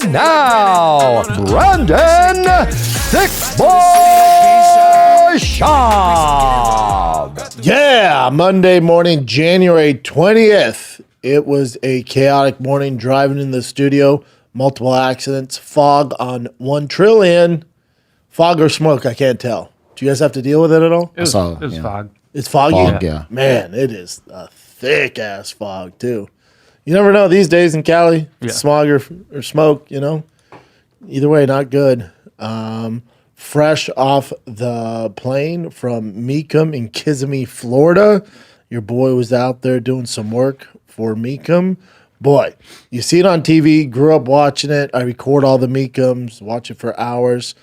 And now, Brandon Six Boy Schaub. Yeah, Monday morning, January 20th. It was a chaotic morning driving in the studio. Multiple accidents. Fog on 1 trillion. Fog or smoke, I can't tell. Do you guys have to deal with it at all? It was fog. It's foggy? Fog, yeah. Man, it is a thick-ass fog, too. You never know these days in Cali. Yeah. Smog or smoke, you know? Either way, not good. Fresh off the plane from Mecum in Kissimmee, Florida. Your boy was out there doing some work for Mecum. Boy, you see it on TV, grew up watching it. I record all the Mecums, watch it for hours.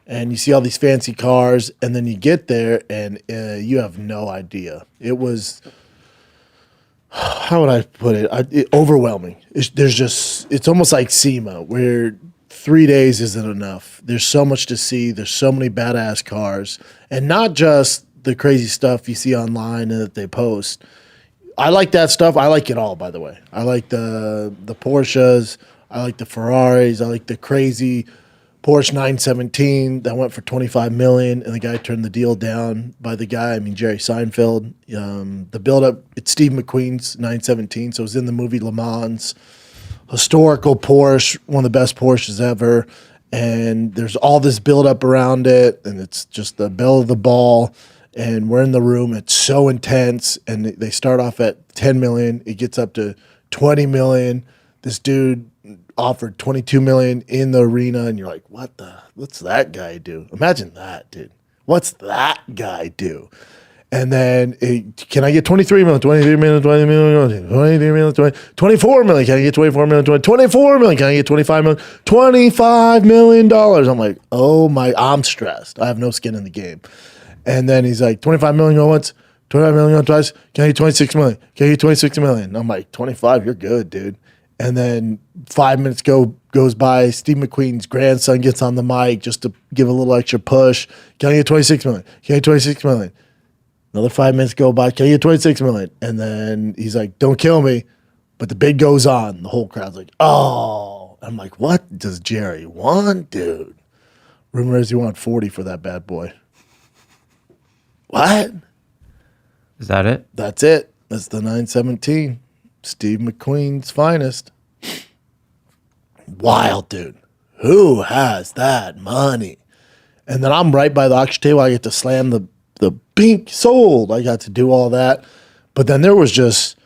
And you see all these fancy cars, and then you get there, and you have no idea. It was, how would I put it? Overwhelming. It's almost like SEMA, where 3 days isn't enough. There's so much to see. There's so many badass cars, and not just the crazy stuff you see online and that they post. I like that stuff. I like it all, by the way. I like the Porsches. I like the Ferraris. I like the crazy Porsche 917 that went for $25 million, and the guy turned the deal down by the guy. Jerry Seinfeld. The build-up, it's Steve McQueen's 917, so it was in the movie Le Mans. Historical Porsche, one of the best Porsches ever, and there's all this build-up around it, and it's just the belle of the ball, and we're in the room. It's so intense, and they start off at $10 million. It gets up to $20 million. This dude offered $22 million in the arena, and you're like, what's that guy do? Imagine that, dude. What's that guy do? And then, can I get $23 million, $23 million, $20 million, $23 million, $24 million? Can I get $24 million, $24 million? Can I get $25 million? $25 million. I'm like, oh my, I'm stressed. I have no skin in the game. And then he's like, $25 million going once, $25 million going twice. Can I get $26 million? Can I get $26 million? I'm like, 25, you're good, dude. And then 5 minutes goes by. Steve McQueen's grandson gets on the mic just to give a little extra push. Can I get $26 million? Can I get $26 million? Another 5 minutes go by. Can I get $26 million? And then he's like, don't kill me. But the bid goes on. The whole crowd's like, oh. I'm like, what does Jerry want, dude? Rumor is he wants 40 for that bad boy. What? Is that it? That's it. That's the 917. Steve McQueen's finest. Wild, dude. Who has that money? And then I'm right by the auction table. I get to slam the pink sold. I got to do all that. But then there was just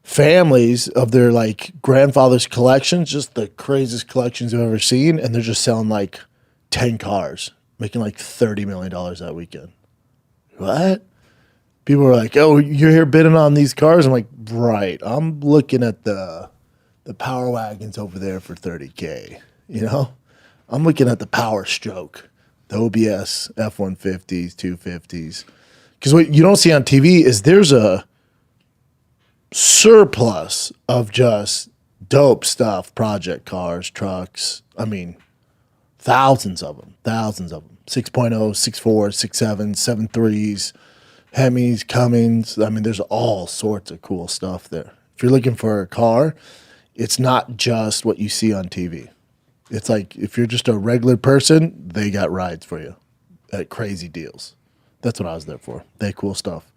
families of their like grandfather's collections, just the craziest collections I've ever seen. And they're just selling like 10 cars, making like $30 million that weekend. What? People were like, oh, you're here bidding on these cars? I'm like, right. I'm looking at the Power Wagons over there for $30K, you know? I'm looking at the Power Stroke, the OBS, F-150s, 250s. Because what you don't see on TV is there's a surplus of just dope stuff, project cars, trucks. Thousands of them. 6.0, 6.4, 6.7, 7.3s. Hemis, Cummins. There's all sorts of cool stuff there. If you're looking for a car, it's not just what you see on TV. It's like if you're just a regular person, they got rides for you at crazy deals. That's what I was there for. They had cool stuff.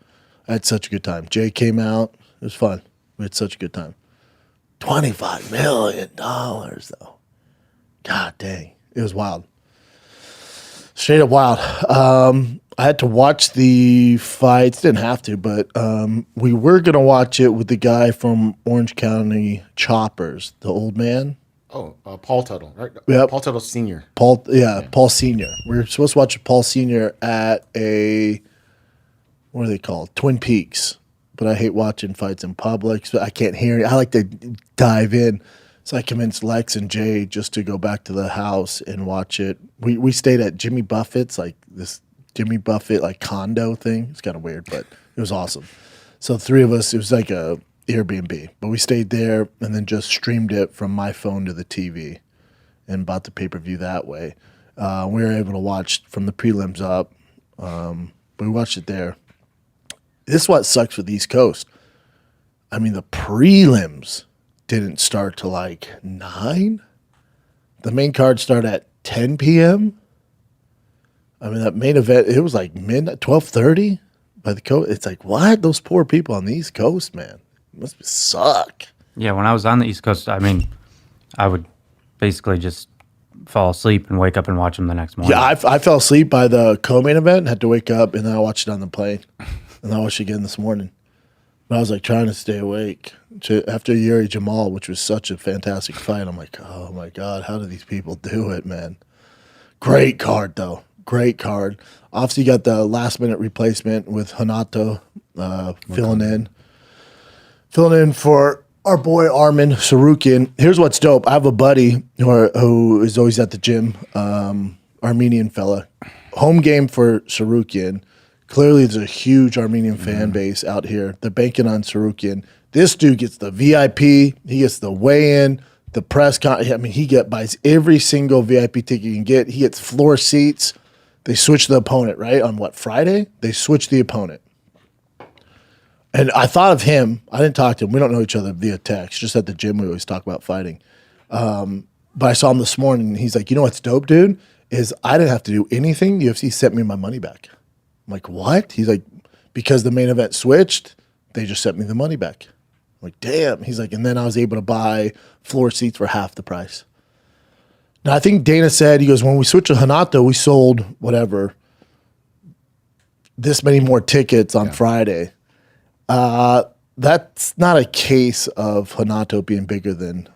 I had such a good time. Jay came out. It was fun. We had such a good time. $25 million, though. God dang. It was wild. Straight up wild. I had to watch the fights. Didn't have to, but we were going to watch it with the guy from Orange County Choppers, the old man. Oh, Paul Tuttle, right? Yep. Paul Tuttle Sr. Paul Sr. We were supposed to watch Paul Sr. at what are they called? Twin Peaks. But I hate watching fights in public, so I can't hear it. I like to dive in. So I convinced Lex and Jay just to go back to the house and watch it. We stayed at Jimmy Buffett's, like this Jimmy Buffett like condo thing. It's kind of weird, but it was awesome. So the three of us, it was like a Airbnb, but we stayed there and then just streamed it from my phone to the TV and bought the pay-per-view that way. We were able to watch from the prelims up, but we watched it there. This is what sucks with the East Coast. The prelims didn't start till like 9. The main card started at 10 p.m. I mean, that main event, it was like midnight, 12:30 by the coast. It's like, what? Those poor people on the East Coast, man. It must suck. Yeah, when I was on the East Coast, I mean, I would basically just fall asleep and wake up and watch them the next morning. Yeah, I fell asleep by the co-main event, had to wake up, and then I watched it on the plane. And I watched it again this morning. But I was like trying to stay awake. After Yuri Jamal, which was such a fantastic fight, I'm like, oh my God, how do these people do it, man? Great card, though. Great card. Obviously, you got the last-minute replacement with Renato filling in for our boy Arman Tsarukyan. Here's what's dope. I have a buddy who is always at the gym, Armenian fella. Home game for Tsarukyan. Clearly, there's a huge Armenian fan base out here. They're banking on Tsarukyan. This dude gets the VIP. He gets the weigh-in, the press con. I mean, buys every single VIP ticket you can get. He gets floor seats. They switch the opponent, right? On what, Friday? They switch the opponent. And I thought of him. I didn't talk to him. We don't know each other via text. Just at the gym, we always talk about fighting. But I saw him this morning, and he's like, you know what's dope, dude? Is I didn't have to do anything. UFC sent me my money back. I'm like, what? He's like, because the main event switched, they just sent me the money back. I'm like, damn. He's like, and then I was able to buy floor seats for half the price. Now, I think Dana said, he goes, when we switched to Renato, we sold whatever, this many more tickets on Friday. That's not a case of Renato being bigger than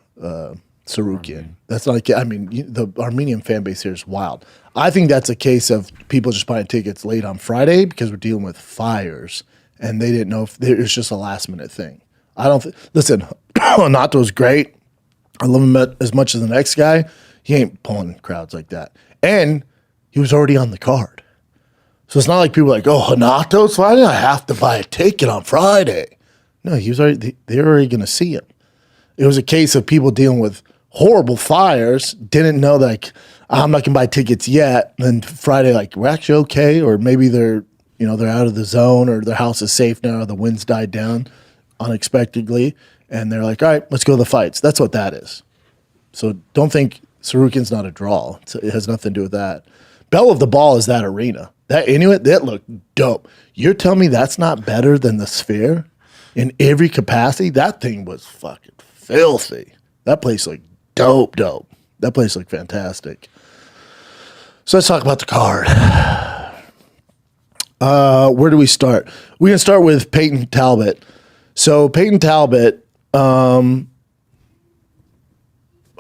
Tsarukyan. That's not I mean, the Armenian fan base here is wild. I think that's a case of people just buying tickets late on Friday because we're dealing with fires, and they didn't know if it was just a last-minute thing. I don't listen, Renato's great. I love him as much as the next guy. He ain't pulling crowds like that. And he was already on the card. So it's not like people are like, oh, Renato's fighting? I have to buy a ticket on Friday. No, he was already, they were already going to see him. It was a case of people dealing with horrible fires, didn't know that, like, I'm not going to buy tickets yet. And then Friday, like, we're actually okay. Or maybe they're out of the zone, or their house is safe now, or the winds died down unexpectedly. And they're like, all right, let's go to the fights. That's what that is. So don't think Tsarukyan's not a draw. It has nothing to do with that. Belle of the ball is that arena. That Inuit, that looked dope. You're telling me that's not better than the Sphere in every capacity? That thing was fucking filthy. That place looked dope. That place looked fantastic. So let's talk about the card. Where do we start? We can start with Payton Talbott. So Payton Talbott, let's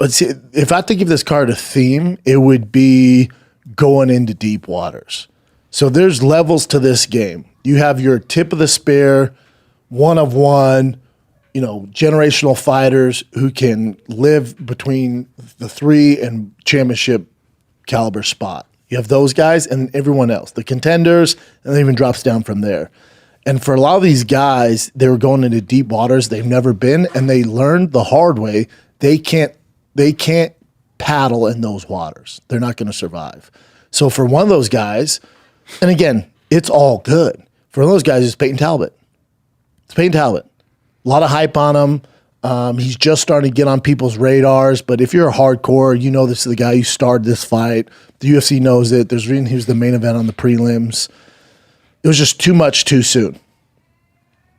see, if I had to give this card a theme, it would be going into deep waters. So there's levels to this game. You have your tip of the spear, one of one, generational fighters who can live between the 3 and championship caliber spot. You have those guys and everyone else, the contenders, and it even drops down from there. And for a lot of these guys, they were going into deep waters they've never been, and they learned the hard way they can't paddle in those waters. They're not going to survive. So for one of those guys, and again, it's all good. For one of those guys, it's Payton Talbott. It's Payton Talbott. A lot of hype on him. He's just starting to get on people's radars. But if you're a hardcore, you know this is the guy who started this fight. The UFC knows it. There's reason he was the main event on the prelims. It was just too much too soon.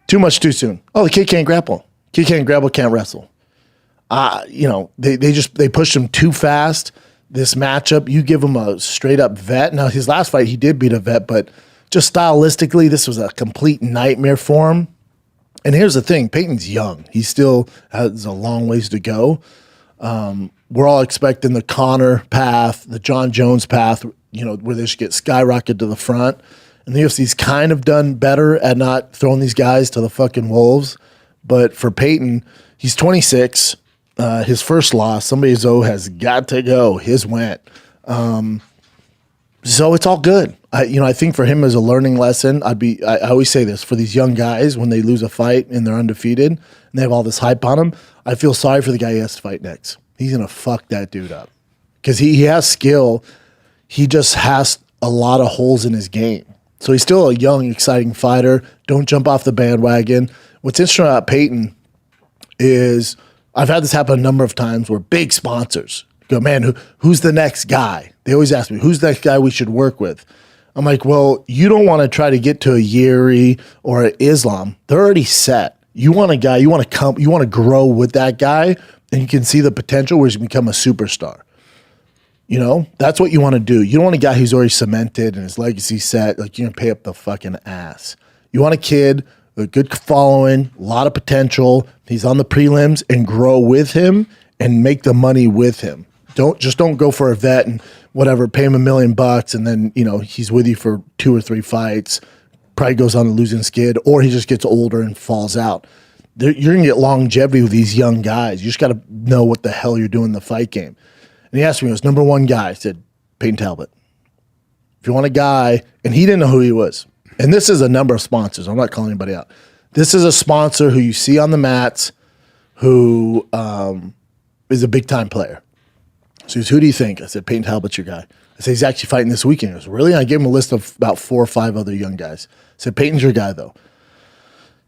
Too much too soon. Oh, the kid can't grapple. Kid can't grapple, can't wrestle. They pushed him too fast. This matchup, you give him a straight up vet. Now, his last fight, he did beat a vet, but just stylistically, this was a complete nightmare for him. And here's the thing, Payton's young. He still has a long ways to go. We're all expecting the Conor path, the John Jones path, where they should get skyrocketed to the front. And the UFC's kind of done better at not throwing these guys to the fucking wolves. But for Payton, he's 26. His first loss, somebody's has got to go. His went. So it's all good. I think for him as a learning lesson, I always say this, for these young guys, when they lose a fight and they're undefeated and they have all this hype on them, I feel sorry for the guy he has to fight next. He's going to fuck that dude up. Because he has skill. He just has a lot of holes in his game. So he's still a young, exciting fighter. Don't jump off the bandwagon. What's interesting about Payton is I've had this happen a number of times where big sponsors, Go, man, who's the next guy? They always ask me, who's the next guy we should work with? I'm like, well, you don't want to try to get to a Jiri or an Islam. They're already set. You want a guy, you want to grow with that guy, and you can see the potential where he's become a superstar. You know, that's what you want to do. You don't want a guy who's already cemented and his legacy set. Like, you're going to pay up the fucking ass. You want a kid with a good following, a lot of potential. He's on the prelims, and grow with him and make the money with him. Don't go for a vet and whatever, pay him $1 million and then, you know, he's with you for 2 or 3 fights, probably goes on a losing skid, or he just gets older and falls out. You're going to get longevity with these young guys. You just got to know what the hell you're doing in the fight game. And he asked me, he was number 1 guy. I said, Payton Talbott. If you want a guy, and he didn't know who he was. And this is a number of sponsors. I'm not calling anybody out. This is a sponsor who you see on the mats who is a big-time player. So he goes, who do you think? I said, Payton Talbott's your guy. I said, he's actually fighting this weekend. He goes, really? And I gave him a list of about 4 or 5 other young guys. I said, Payton's your guy, though.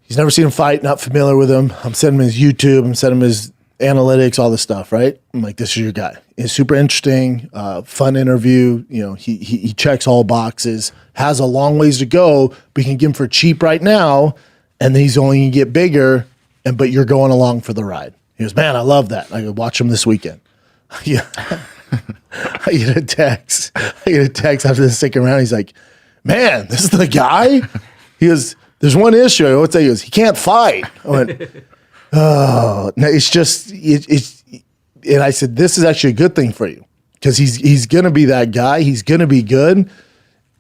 He's never seen him fight, not familiar with him. I'm sending him his YouTube. I'm sending him his analytics, all this stuff, right? I'm like, this is your guy. He's super interesting, fun interview. You know, he checks all boxes, has a long ways to go, but you can get him for cheap right now, and then he's only going to get bigger, but you're going along for the ride. He goes, man, I love that. I go, watch him this weekend. Yeah. I get a text after the second round. He's like, man, this is the guy? He goes, there's one issue. I go, what's that? He goes, he can't fight. I went, oh, no, it's just, and I said, this is actually a good thing for you because he's going to be that guy. He's going to be good.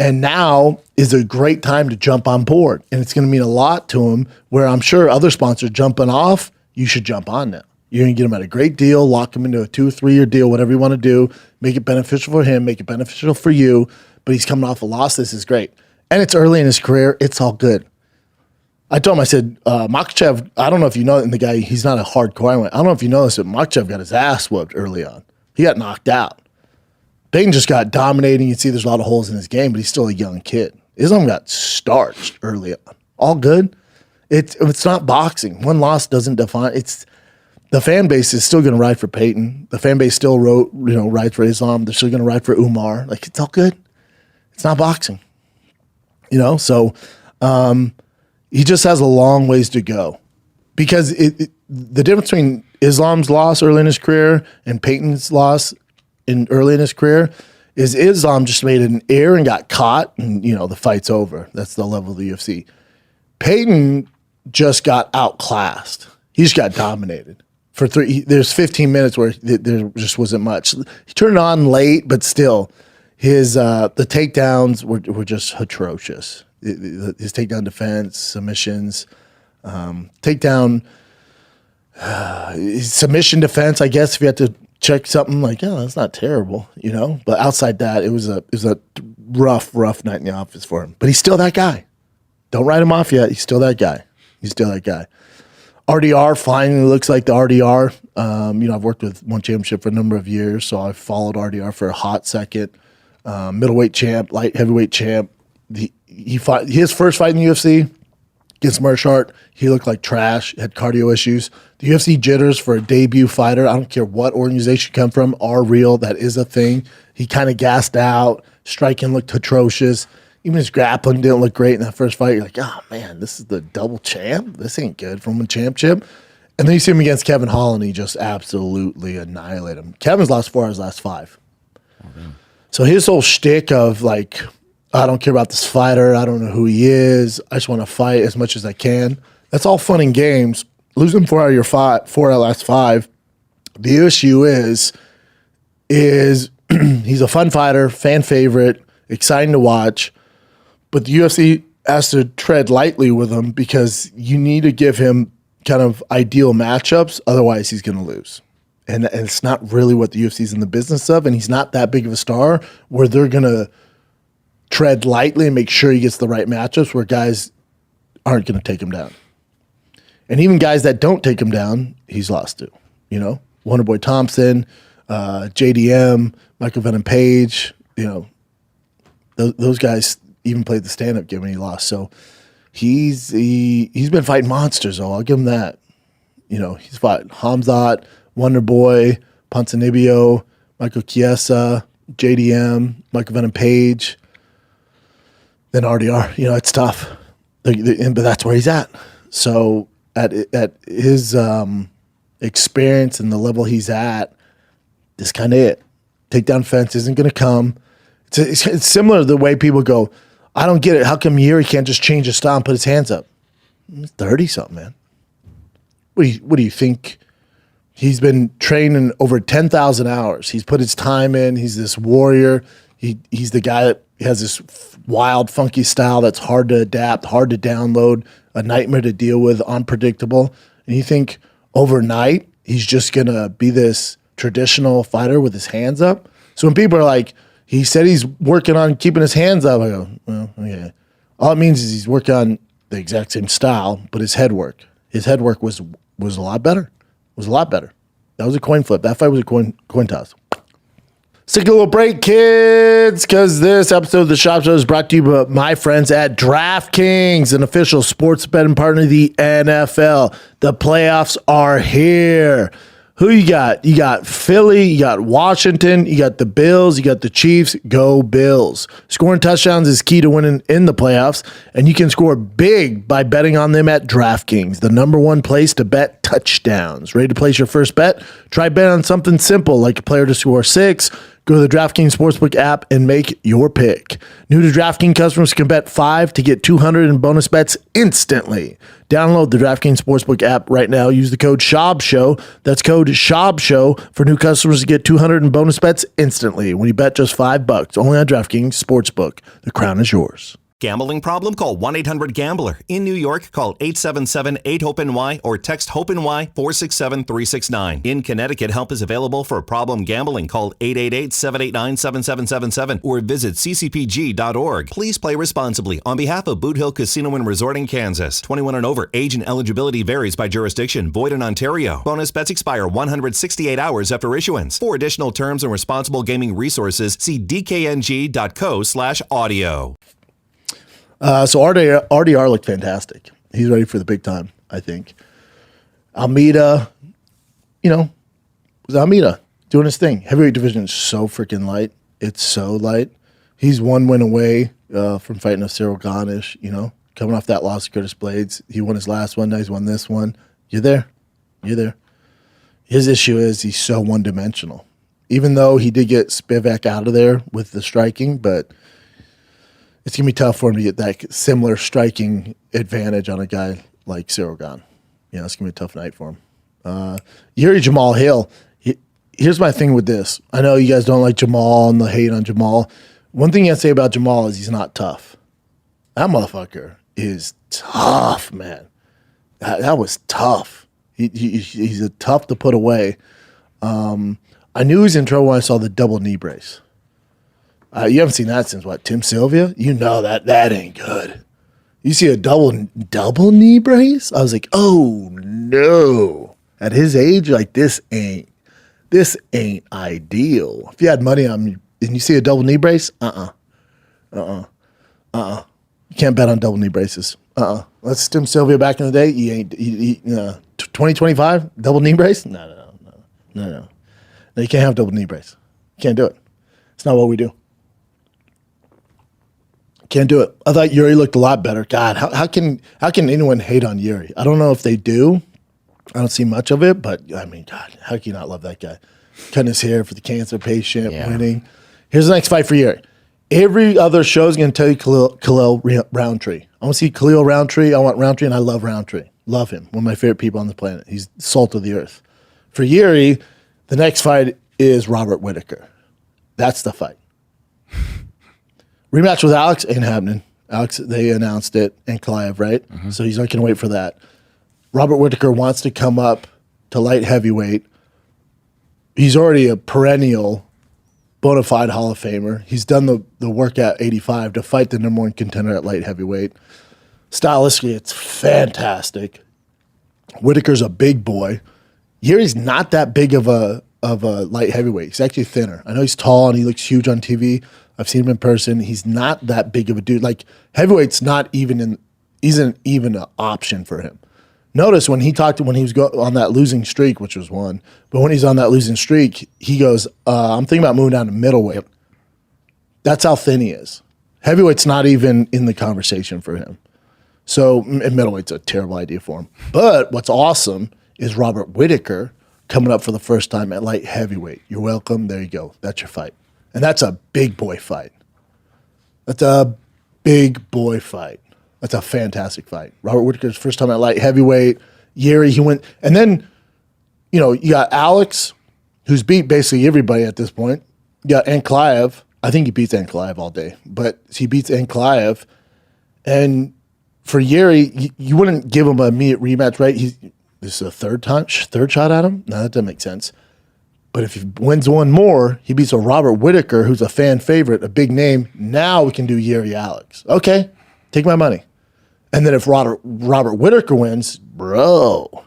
And now is a great time to jump on board. And it's going to mean a lot to him where I'm sure other sponsors jumping off, you should jump on now. You're going to get him at a great deal, lock him into a 2 or 3 year deal, whatever you want to do, make it beneficial for him, make it beneficial for you. But he's coming off a loss. This is great. And it's early in his career. It's all good. I told him, I said, Makhachev, I don't know if you know, and the guy, he's not a hardcore. I don't know if you know this, but Makhachev got his ass whooped early on. He got knocked out. Payton just got dominating. You see there's a lot of holes in his game, but he's still a young kid. Islam got starched early on. All good. It's not boxing. One loss doesn't define. The fan base is still going to ride for Payton. The fan base still rides for Islam. They're still going to ride for Umar. Like, it's all good. It's not boxing. You know, so he just has a long ways to go. Because the difference between Islam's loss early in his career and Payton's loss early in his career is Islam just made an error and got caught, and, you know, the fight's over. That's the level of the UFC. Payton just got outclassed. He just got dominated. There's 15 minutes where there just wasn't much. He turned it on late, but still, his the takedowns were just atrocious. His takedown defense, submissions, his submission defense. I guess if you had to check something like, oh, that's not terrible, you know. But outside that, it was a rough night in the office for him. But he's still that guy. Don't write him off yet. He's still that guy. RDR finally looks like the RDR. You know, I've worked with One Championship for a number of years, so I followed RDR for a hot second. Middleweight champ, light heavyweight champ. He fought his first fight in the UFC against Merab. He looked like trash, had cardio issues. The UFC jitters for a debut fighter, I don't care what organization you come from, are real. That is a thing. He kind of gassed out. Striking looked atrocious. Even his grappling didn't look great in that first fight. You're like, oh, man, this is the double champ? This ain't good from a championship. And then you see him against Kevin Hall, and he just absolutely annihilated him. Kevin's lost 4 out of his last 5. Okay. So his whole shtick of, like, I don't care about this fighter. I don't know who he is. I just want to fight as much as I can. That's all fun and games. Losing 4 out of your 4 out of last 5. The issue is he's a fun fighter, fan favorite, exciting to watch. But the UFC has to tread lightly with him because you need to give him kind of ideal matchups. Otherwise, he's going to lose. And it's not really what the UFC is in the business of. And he's not that big of a star where they're going to tread lightly and make sure he gets the right matchups where guys aren't going to take him down. And even guys that don't take him down, he's lost to. You know, Wonderboy Thompson, JDM, Michael Venom Page, you know, those guys even played the stand-up game when he lost. So he's been fighting monsters, though. I'll give him that. You know, he's fought Hamzat, Wonderboy, Ponzinibbio, Michael Chiesa, JDM, Michael Venom Page, then RDR. It's tough. But that's where he's at. So at his experience and the level he's at, this kind of it. Takedown fence isn't going to come. It's similar to the way people go, I don't get it. How come Jiri can't just change his style and put his hands up? He's 30-something, man. What do you think? He's been training over 10,000 hours. He's put his time in. He's this warrior. He's the guy that has this wild, funky style that's hard to adapt, hard to download, a nightmare to deal with, unpredictable. And you think overnight he's just going to be this traditional fighter with his hands up? So when people are like, he said he's working on keeping his hands up, I go, well, okay. All it means is he's working on the exact same style, but his head work was a lot better. Was a lot better. That was a coin flip. That fight was a coin toss. Let's take a little break, kids, because this episode of the Schaub Show is brought to you by my friends at DraftKings, an official sports betting partner of the NFL. The playoffs are here. Who you got? You got Philly, you got Washington, you got the Bills, you got the Chiefs. Go Bills. Scoring touchdowns is key to winning in the playoffs, and you can score big by betting on them at DraftKings, the #1 place to bet touchdowns. Ready to place your first bet? Try betting on something simple like a player to score 6. Go to the DraftKings Sportsbook app and make your pick. New to DraftKings customers can bet $5 to get $200 in bonus bets instantly. Download the DraftKings Sportsbook app right now. Use the code SCHAUBSHOW. That's code SCHAUBSHOW for new customers to get $200 in bonus bets instantly when you bet just $5. Only on DraftKings Sportsbook. The crown is yours. Gambling problem? Call 1-800-GAMBLER. In New York, call 877-8-HOPE-NY or text HOPE-NY 467-369. In Connecticut, help is available for problem gambling. Call 888-789-7777 or visit ccpg.org. Please play responsibly. On behalf of Boot Hill Casino and Resort in Kansas, 21 and over, age and eligibility varies by jurisdiction. Void in Ontario. Bonus bets expire 168 hours after issuance. For additional terms and responsible gaming resources, see dkng.co/audio. So RDR looked fantastic. He's ready for the big time, I think. Almeida, was Almeida doing his thing. Heavyweight division is so freaking light. It's so light. He's 1 win away from fighting a Cyril Gane-ish, coming off that loss to Curtis Blades. He won his last one. Now he's won this one. You're there. His issue is he's so one-dimensional. Even though he did get Spivak out of there with the striking, but it's going to be tough for him to get that similar striking advantage on a guy like Cyril Gane. It's going to be a tough night for him. Yuri Jamal Hill, here's my thing with this. I know you guys don't like Jamal and the hate on Jamal. One thing I say about Jamal is he's not tough. That motherfucker is tough, man. That was tough. He's a tough to put away. I knew he was in trouble when I saw the double knee brace. You haven't seen that since what? Tim Sylvia? You know that ain't good. You see a double knee brace? I was like, oh no. At his age, like this ain't ideal. If you had money on me and you see a double knee brace, You can't bet on double knee braces. That's Tim Sylvia back in the day. 2025 double knee brace? No. No, you can't have double knee brace. You can't do it. It's not what we do. Can't do it. I thought Yuri looked a lot better. God, how can anyone hate on Yuri? I don't know if they do. I don't see much of it, but I mean, God, how can you not love that guy? Cutting his hair for the cancer patient, winning. Here's the next fight for Yuri. Every other show is going to tell you Khalil Roundtree. I want to see Khalil Roundtree. I want Roundtree, and I love Roundtree. Love him. One of my favorite people on the planet. He's the salt of the earth. For Yuri, the next fight is Robert Whittaker. That's the fight. Rematch with Alex ain't happening. Alex, they announced it, and Kalaev, right? Mm-hmm. So he's not going to wait for that. Robert Whittaker wants to come up to light heavyweight. He's already a perennial bona fide Hall of Famer. He's done the work at 85 to fight the #1 contender at light heavyweight. Stylistically, it's fantastic. Whittaker's a big boy. Yuri's not that big of a light heavyweight. He's actually thinner. I know he's tall and he looks huge on TV. I've seen him in person. He's not that big of a dude. Like heavyweight's isn't even an option for him. Notice when he was on that losing streak, which was one, but when he's on that losing streak, he goes, I'm thinking about moving down to middleweight. Yep. That's how thin he is. Heavyweight's not even in the conversation for him. So middleweight's a terrible idea for him. But what's awesome is Robert Whittaker coming up for the first time at light heavyweight. You're welcome. There you go. That's your fight. And that's a big boy fight. That's a big boy fight. That's a fantastic fight. Robert Whittaker's first time at light heavyweight. Jiri, he went. And then, you got Alex, who's beat basically everybody at this point. You got Ankalaev. I think he beats Ankalaev all day. But he beats Ankalaev. And for Jiri, you wouldn't give him an immediate rematch, right? This is a third shot at him? No, that doesn't make sense. But if he wins one more, he beats a Robert Whittaker, who's a fan favorite, a big name. Now we can do Jiri Alex. Okay, take my money. And then if Robert Whittaker wins, bro,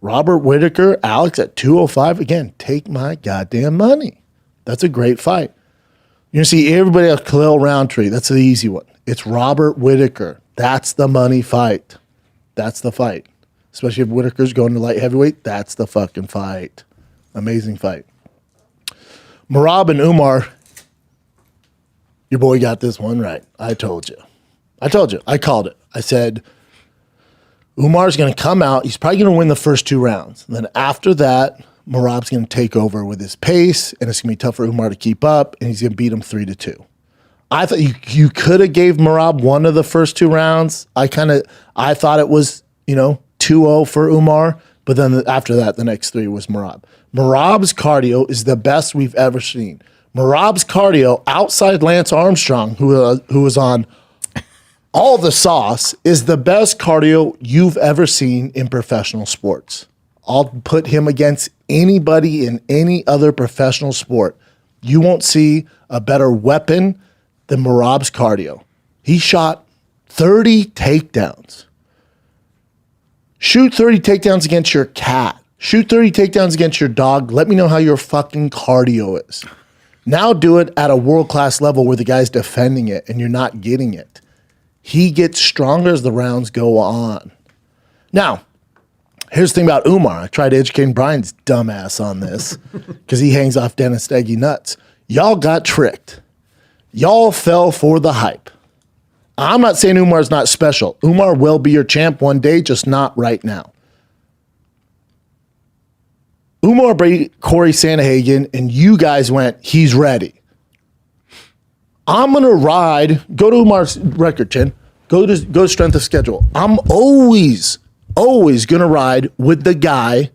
Robert Whittaker, Alex at 205, again, take my goddamn money. That's a great fight. You're going to see everybody else, Khalil Roundtree. That's the easy one. It's Robert Whittaker. That's the money fight. That's the fight. Especially if Whittaker's going to light heavyweight, that's the fucking fight. Amazing fight. Merab and Umar, your boy got this one right. I told you. I called it. I said, Umar's going to come out. He's probably going to win the first 2 rounds. And then after that, Merab's going to take over with his pace, and it's going to be tough for Umar to keep up, and he's going to beat him 3-2. I thought you could have gave Merab one of the first 2 rounds. I thought it was, 2-0 for Umar, but then after that, the next 3 was Merab. Merab's cardio is the best we've ever seen. Merab's cardio, outside Lance Armstrong, who was on all the sauce, is the best cardio you've ever seen in professional sports. I'll put him against anybody in any other professional sport. You won't see a better weapon than Merab's cardio. He shot 30 takedowns. Shoot 30 takedowns against your cat. Shoot 30 takedowns against your dog. Let me know how your fucking cardio is. Now do it at a world-class level where the guy's defending it and you're not getting it. He gets stronger as the rounds go on. Now, here's the thing about Umar. I tried educating Brian's dumbass on this because he hangs off Dennis Steggy nuts. Y'all got tricked. Y'all fell for the hype. I'm not saying Umar's not special. Umar will be your champ one day, just not right now. Umar beat Corey Sandhagen, and you guys went, he's ready. I'm going to ride, go to Umar's record, Chin. Go to strength of schedule. I'm always going to ride with the guy,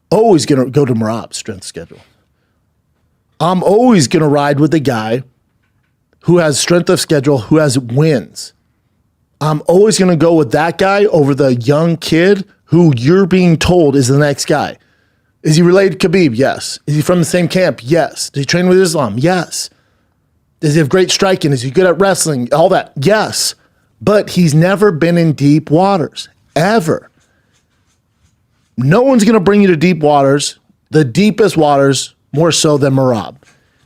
always going to go to Merab's strength schedule. I'm always going to ride with the guy who has strength of schedule, who has wins. I'm always going to go with that guy over the young kid who you're being told is the next guy. Is he related to Khabib? Yes. Is he from the same camp? Yes. Does he train with Islam? Yes. Does he have great striking? Is he good at wrestling? All that? Yes. But he's never been in deep waters, ever. No one's going to bring you to deep waters, the deepest waters, more so than Merab.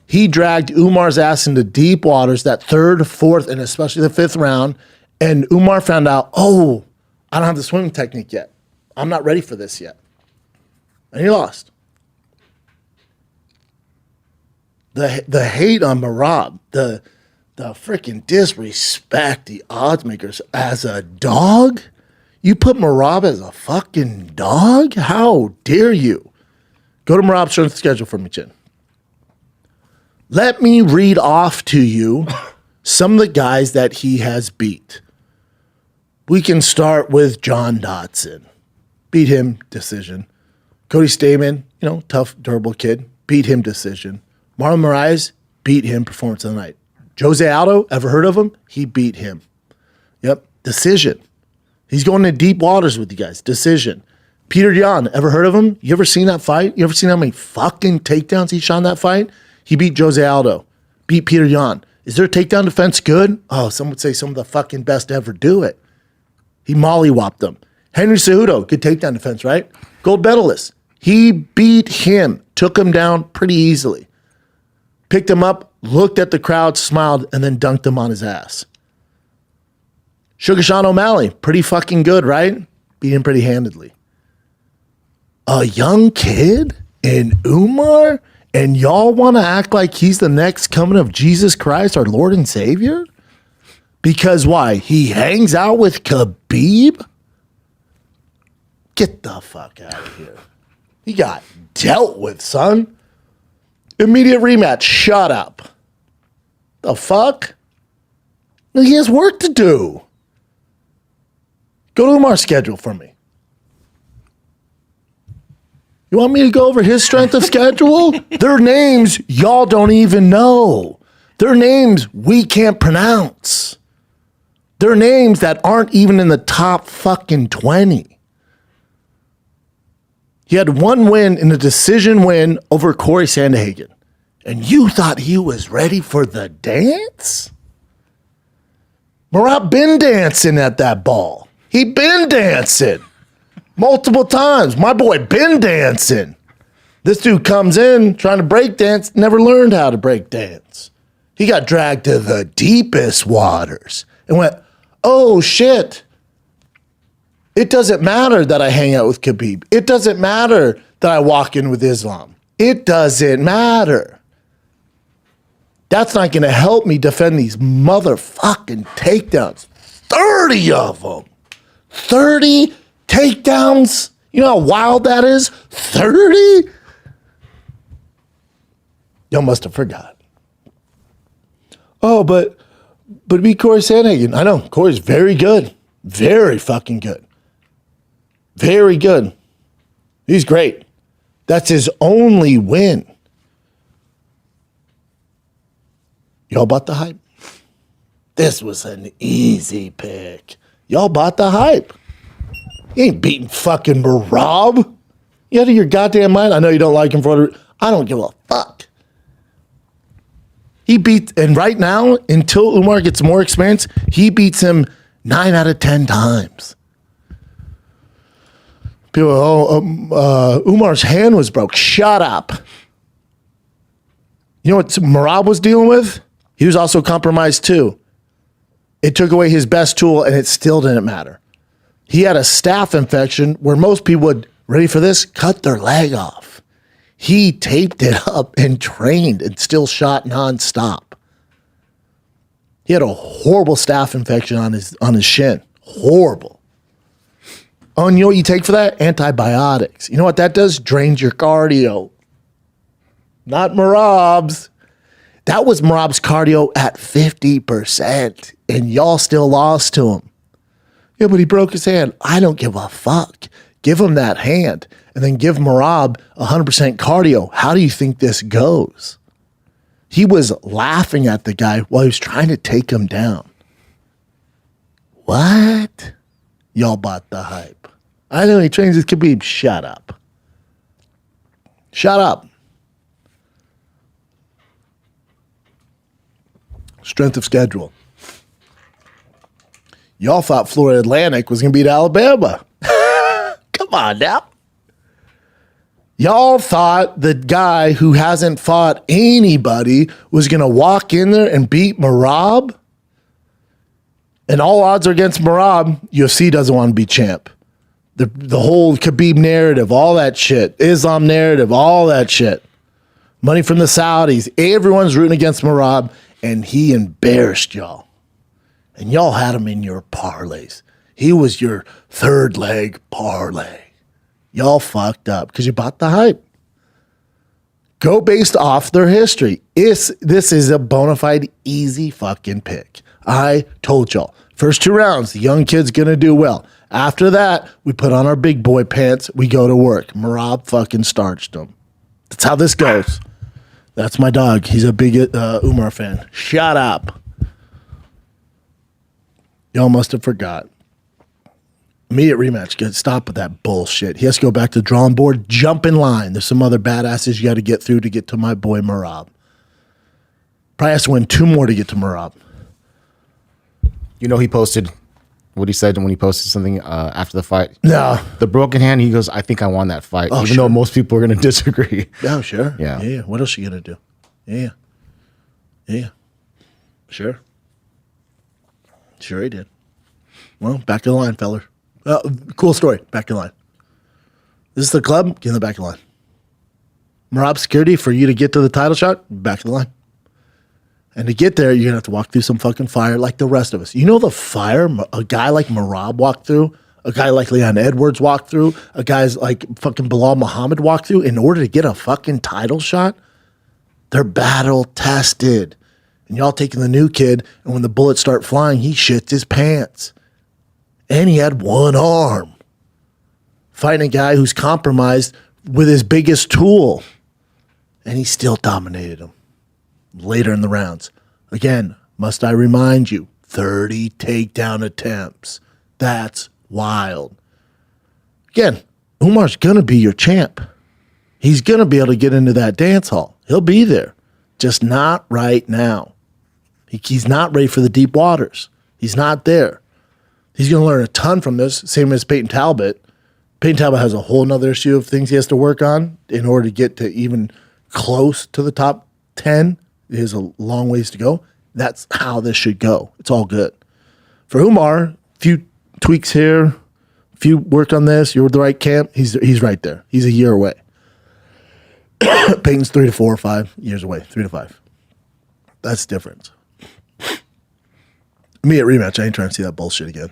He dragged Umar's ass into deep waters, that 3rd, 4th, and especially the 5th round, and Umar found out, I don't have the swimming technique yet. I'm not ready for this yet. And he lost. The hate on Merab, the freaking disrespect, the odds makers as a dog. You put Merab as a fucking dog? How dare you? Go to Merab's strength schedule for me, Chin. Let me read off to you some of the guys that he has beat. We can start with John Dodson. Beat him, decision. Cody Stamen, tough, durable kid. Beat him, decision. Marlon Moraes, beat him, performance of the night. Jose Aldo, ever heard of him? He beat him. Yep, decision. He's going to deep waters with you guys. Decision. Peter Yan, ever heard of him? You ever seen that fight? You ever seen how many fucking takedowns he shot in that fight? He beat Jose Aldo. Beat Peter Yan. Is their takedown defense good? Oh, some would say some of the fucking best to ever do it. He mollywopped them. Henry Cejudo, good takedown defense, right? Gold medalist. He beat him. Took him down pretty easily. Picked him up, looked at the crowd, smiled, and then dunked him on his ass. Sugar Sean O'Malley, pretty fucking good, right? beat him pretty handedly. A young kid in Umar, and y'all want to act like he's the next coming of Jesus Christ, our Lord and Savior? Because why? He hangs out with Khabib? Get the fuck out of here. He got dealt with, son. Immediate rematch. Shut up. The fuck? He has work to do. Go to Umar's schedule for me. You want me to go over his strength of schedule? Their names y'all don't even know. Their names we can't pronounce. They're names that aren't even in the top fucking 20. He had one win in a decision win over Corey Sandhagen. And you thought he was ready for the dance? Merab been dancing at that ball. He been dancing multiple times. My boy been dancing. This dude comes in trying to break dance, never learned how to break dance. He got dragged to the deepest waters and went, oh shit. It doesn't matter that I hang out with Khabib. It doesn't matter that I walk in with Islam. It doesn't matter. That's not going to help me defend these motherfucking takedowns. 30 of them. 30 takedowns. You know how wild that is? 30? Y'all must have forgot. Oh, but beat Corey Sandhagen. I know. Corey's very good. Very fucking good. Very good. He's great. That's his only win. Y'all bought the hype. This was an easy pick. Y'all bought the hype. You ain't beating fucking Merab. You out of your goddamn mind? I know you don't like him for it. I don't give a fuck. He beat, and right now, until Umar gets more experience, he beats him 9 out of 10 times. People, Umar's hand was broke. Shut up. You know what Merab was dealing with? He was also compromised too. It took away his best tool and it still didn't matter. He had a staph infection where most people would, ready for this, cut their leg off. He taped it up and trained and still shot nonstop. He had a horrible staph infection on his shin. Horrible. Oh, and you know what you take for that? Antibiotics. You know what that does? Drains your cardio. Not Merab's. That was Merab's cardio at 50%, and y'all still lost to him. Yeah, but he broke his hand. I don't give a fuck. Give him that hand, and then give Merab 100% cardio. How do you think this goes? He was laughing at the guy while he was trying to take him down. What? Y'all bought the hype. I know he trains with Khabib. Shut up. Shut up. Strength of schedule. Y'all thought Florida Atlantic was going to beat Alabama. Come on now. Y'all thought the guy who hasn't fought anybody was going to walk in there and beat Merab? And all odds are against Merab. UFC doesn't want to be champ. The whole Khabib narrative, all that shit. Islam narrative, all that shit. Money from the Saudis. Everyone's rooting against Merab. And he embarrassed y'all. And y'all had him in your parlays. He was your third leg parlay. Y'all fucked up because you bought the hype. Go based off their history. This is a bona fide easy fucking pick. I told y'all. First 2 rounds, the young kid's going to do well. After that, we put on our big boy pants. We go to work. Merab fucking starched him. That's how this goes. That's my dog. He's a big Umar fan. Shut up. Y'all must have forgot. Immediate rematch. Good. Stop with that bullshit. He has to go back to the drawing board. Jump in line. There's some other badasses you got to get through to get to my boy Merab. Probably has to win 2 more to get to Merab. You know, he posted what he said when he posted something after the fight. No. The broken hand, he goes, I think I won that fight. Oh, even though most people are going to disagree. Oh, sure. Yeah. Yeah. What else you going to do? Yeah. Yeah. Sure. Sure he did. Well, back to the line, feller. Cool story. Back in line. This is the club. Get in the back of the line. Merab security for you to get to the title shot. Back of the line. And to get there, you're going to have to walk through some fucking fire like the rest of us. You know the fire a guy like Merab walked through, a guy like Leon Edwards walked through, a guy's like fucking Bilal Muhammad walked through in order to get a fucking title shot? They're battle tested. And y'all taking the new kid, and when the bullets start flying, he shits his pants. And he had one arm. Fighting a guy who's compromised with his biggest tool. And he still dominated him. Later in the rounds. Again, must I remind you, 30 takedown attempts. That's wild. Again, Umar's going to be your champ. He's going to be able to get into that dance hall. He'll be there. Just not right now. He's not ready for the deep waters. He's not there. He's going to learn a ton from this, same as Payton Talbott. Payton Talbott has a whole nother issue of things he has to work on in order to get to even close to the top 10. It is a long ways to go. That's how this should go. It's all good. For Umar, a few tweaks here, a few work on this, you're with the right camp, he's right there. He's a year away. Payton's 3 to 4 or 5 years away, 3 to 5. That's the difference. Me at rematch, I ain't trying to see that bullshit again.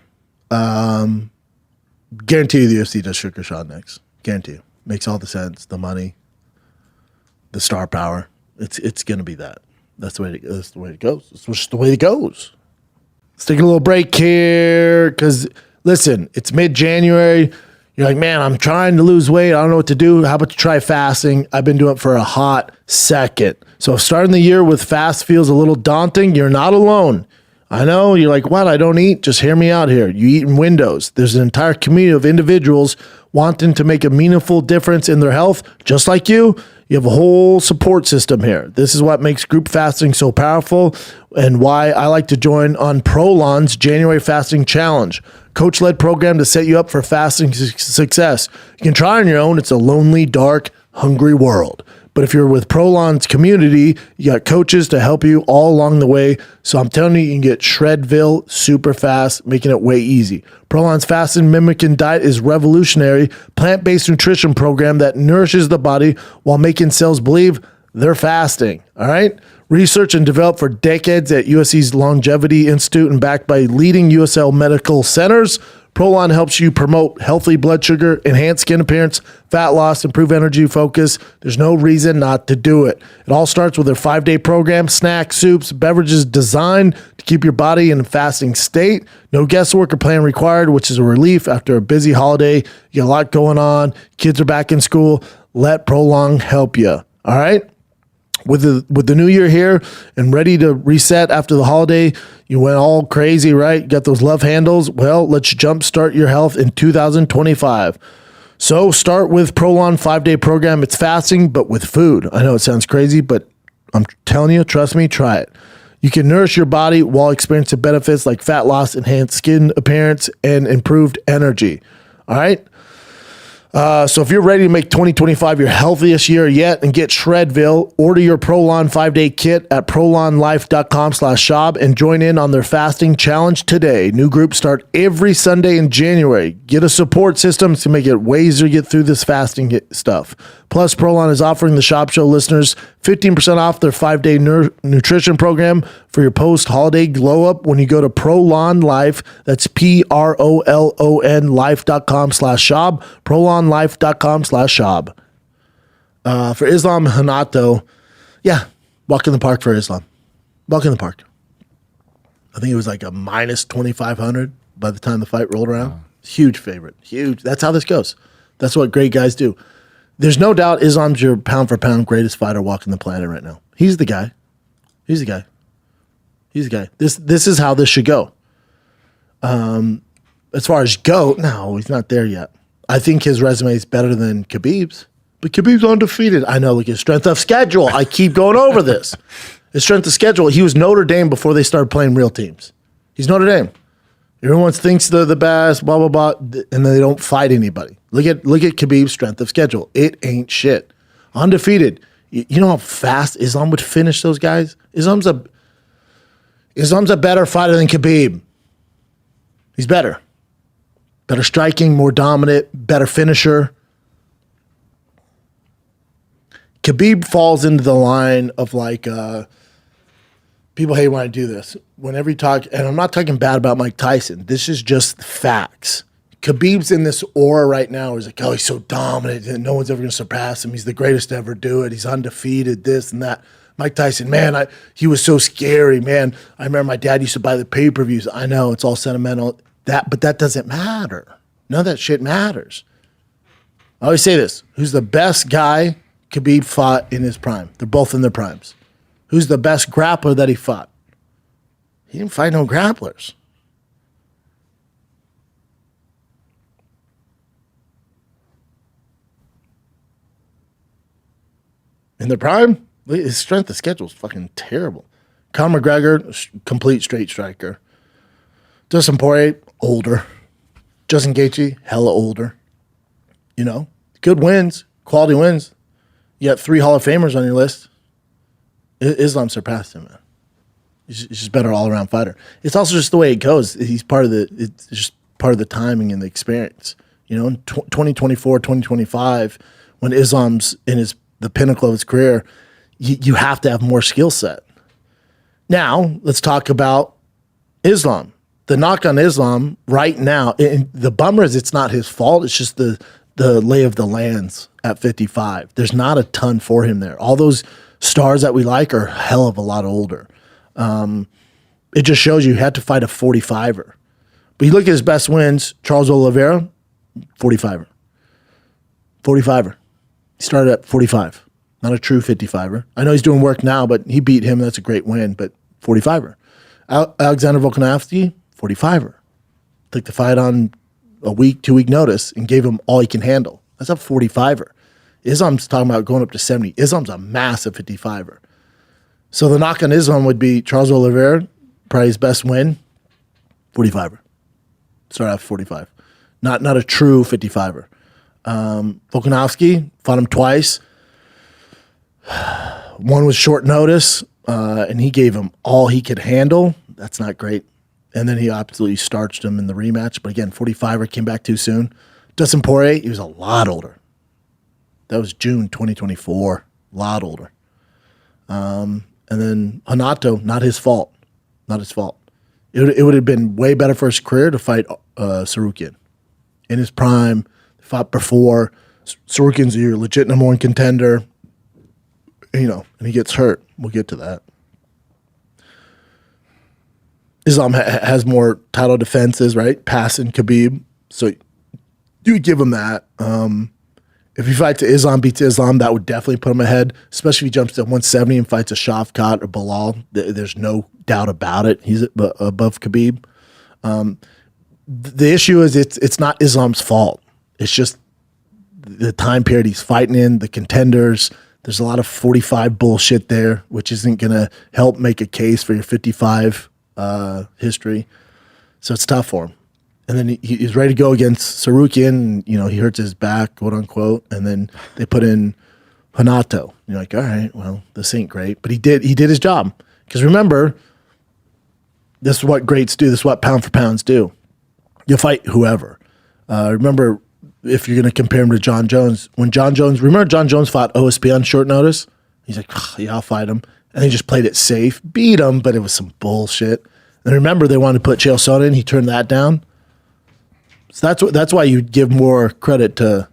Guarantee you the UFC does Sugar Shot next. Guarantee you. Makes all the sense. The money, the star power. It's going to be that. That's the way it goes. It's just the way it goes. Let's take a little break here because, listen, it's mid-January. You're like, man, I'm trying to lose weight. I don't know what to do. How about you try fasting? I've been doing it for a hot second. So if starting the year with fast feels a little daunting, you're not alone. I know you're like, what? I don't eat. Just hear me out here. You eat in windows. There's an entire community of individuals wanting to make a meaningful difference in their health, just like you. You have a whole support system here. This is what makes group fasting so powerful and why I like to join on Prolon's January Fasting Challenge. Coach-led program to set you up for fasting success. You can try on your own. It's a lonely, dark, hungry world. But if you're with Prolon's community, you got coaches to help you all along the way. So I'm telling you, you can get Shredville super fast, making it way easy. Prolon's fasting mimicking diet is revolutionary, plant-based nutrition program that nourishes the body while making cells believe they're fasting. All right? Research and developed for decades at USC's Longevity Institute and backed by leading USL medical centers. Prolon helps you promote healthy blood sugar, enhance skin appearance, fat loss, improve energy focus. There's no reason not to do it. It all starts with their 5-day program, snacks, soups, beverages designed to keep your body in a fasting state. No guesswork or plan required, which is a relief after a busy holiday. You got a lot going on. Kids are back in school. Let Prolong help you. All right? With the new year here and ready to reset after the holiday, you went all crazy, right? You got those love handles. Well, let's jumpstart your health in 2025. So start with Prolon 5-day program. It's fasting, but with food. I know it sounds crazy, but I'm telling you, trust me, try it. You can nourish your body while experiencing benefits like fat loss, enhanced skin appearance, and improved energy. All right? So if you're ready to make 2025 your healthiest year yet and get Shredville, order your Prolon 5-day kit at prolonlife.com/Schaub and join in on their fasting challenge today. New groups start every Sunday in January. Get a support system to make it way easier to get through this fasting stuff. Plus, Prolon is offering the Schaub Show listeners 15% off their 5-day nutrition program for your post-holiday glow-up when you go to Prolon Life. That's PROLON life.com/Schaub. ProlonLife.com/Schaub. For Islam Renato, yeah, walk in the park for Islam. Walk in the park. I think it was like a minus 2,500 by the time the fight rolled around. Wow. Huge favorite. Huge. That's how this goes. That's what great guys do. There's no doubt Islam's your pound-for-pound greatest fighter walking the planet right now. He's the guy. He's the guy. He's the guy. This is how this should go. As far as GOAT, no, he's not there yet. I think his resume is better than Khabib's, but Khabib's undefeated. I know, look at strength of schedule. I keep going over this. His strength of schedule, he was Notre Dame before they started playing real teams. He's Notre Dame. Everyone thinks they're the best, blah, blah, blah, and they don't fight anybody. Look at Khabib's strength of schedule. It ain't shit. Undefeated. You know how fast Islam would finish those guys? Islam's a better fighter than Khabib. He's better. Better striking, more dominant, better finisher. Khabib falls into the line of like, people hate when I do this. Whenever you talk, and I'm not talking bad about Mike Tyson. This is just facts. Khabib's in this aura right now. He's like, oh, he's so dominant and no one's ever going to surpass him. He's the greatest to ever do it. He's undefeated, this and that. Mike Tyson, man, he was so scary, man. I remember my dad used to buy the pay-per-views. I know, it's all sentimental. But that doesn't matter. None of that shit matters. I always say this. Who's the best guy Khabib fought in his prime? They're both in their primes. Who's the best grappler that he fought? He didn't fight no grapplers. In their prime, his strength of schedule is fucking terrible. Conor McGregor, complete straight striker. Dustin Poirier, older. Justin Gaethje, hella older. You know, good wins, quality wins. You got 3 Hall of Famers on your list. Islam surpassed him, man. He's just a better all-around fighter. It's also just the way it goes. It's just part of the timing and the experience. You know, in 2024, 2025, when Islam's in the pinnacle of his career, you have to have more skill set. Now, let's talk about Islam. The knock on Islam right now, and the bummer is it's not his fault. It's just the lay of the lands at 55. There's not a ton for him there. All those stars that we like are a hell of a lot older. It just shows you had to fight a 45er. But you look at his best wins, Charles Oliveira, 45er. 45er. He started at 45. Not a true 55er. I know he's doing work now, but he beat him. That's a great win, but 45er. Alexander Volkanovski, 45er. Took the fight on a week, 2-week notice and gave him all he can handle. That's a 45er. Islam's talking about going up to 70. Islam's a massive 55er. So the knock on Islam would be Charles Oliveira, probably his best win, 45er. Start off 45. Not a true 55er. Volkanovski, fought him twice. One was short notice, and he gave him all he could handle. That's not great. And then he absolutely starched him in the rematch. But again, 45er came back too soon. Dustin Poirier, he was a lot older. That was June 2024. A lot older. And then Renato, not his fault. Not his fault. It would have been way better for his career to fight Tsarukyan. In his prime, fought before. Tsarukyan's your legit number 1 contender. You know, and he gets hurt. We'll get to that. Islam has more title defenses, right? Passing Khabib. So you would give him that. If he fights Islam, beats Islam, that would definitely put him ahead, especially if he jumps to 170 and fights a Schaub or Bilal. There's no doubt about it. He's above Khabib. The issue is it's not Islam's fault. It's just the time period he's fighting in, the contenders. There's a lot of 45 bullshit there, which isn't going to help make a case for your 55 history. So it's tough for him. And then he's ready to go against Tsarukyan, and, you know, he hurts his back, quote unquote. And then they put in Renato. You're like, all right, well, this ain't great. But he did his job. Because remember, this is what greats do. This is what pound for pounds do. You fight whoever. Remember, if you're going to compare him to John Jones, remember John Jones fought OSP on short notice? He's like, yeah, I'll fight him. And he just played it safe, beat him, but it was some bullshit. And remember, they wanted to put Chael Sonnen in. He turned that down. So that's why you give more credit to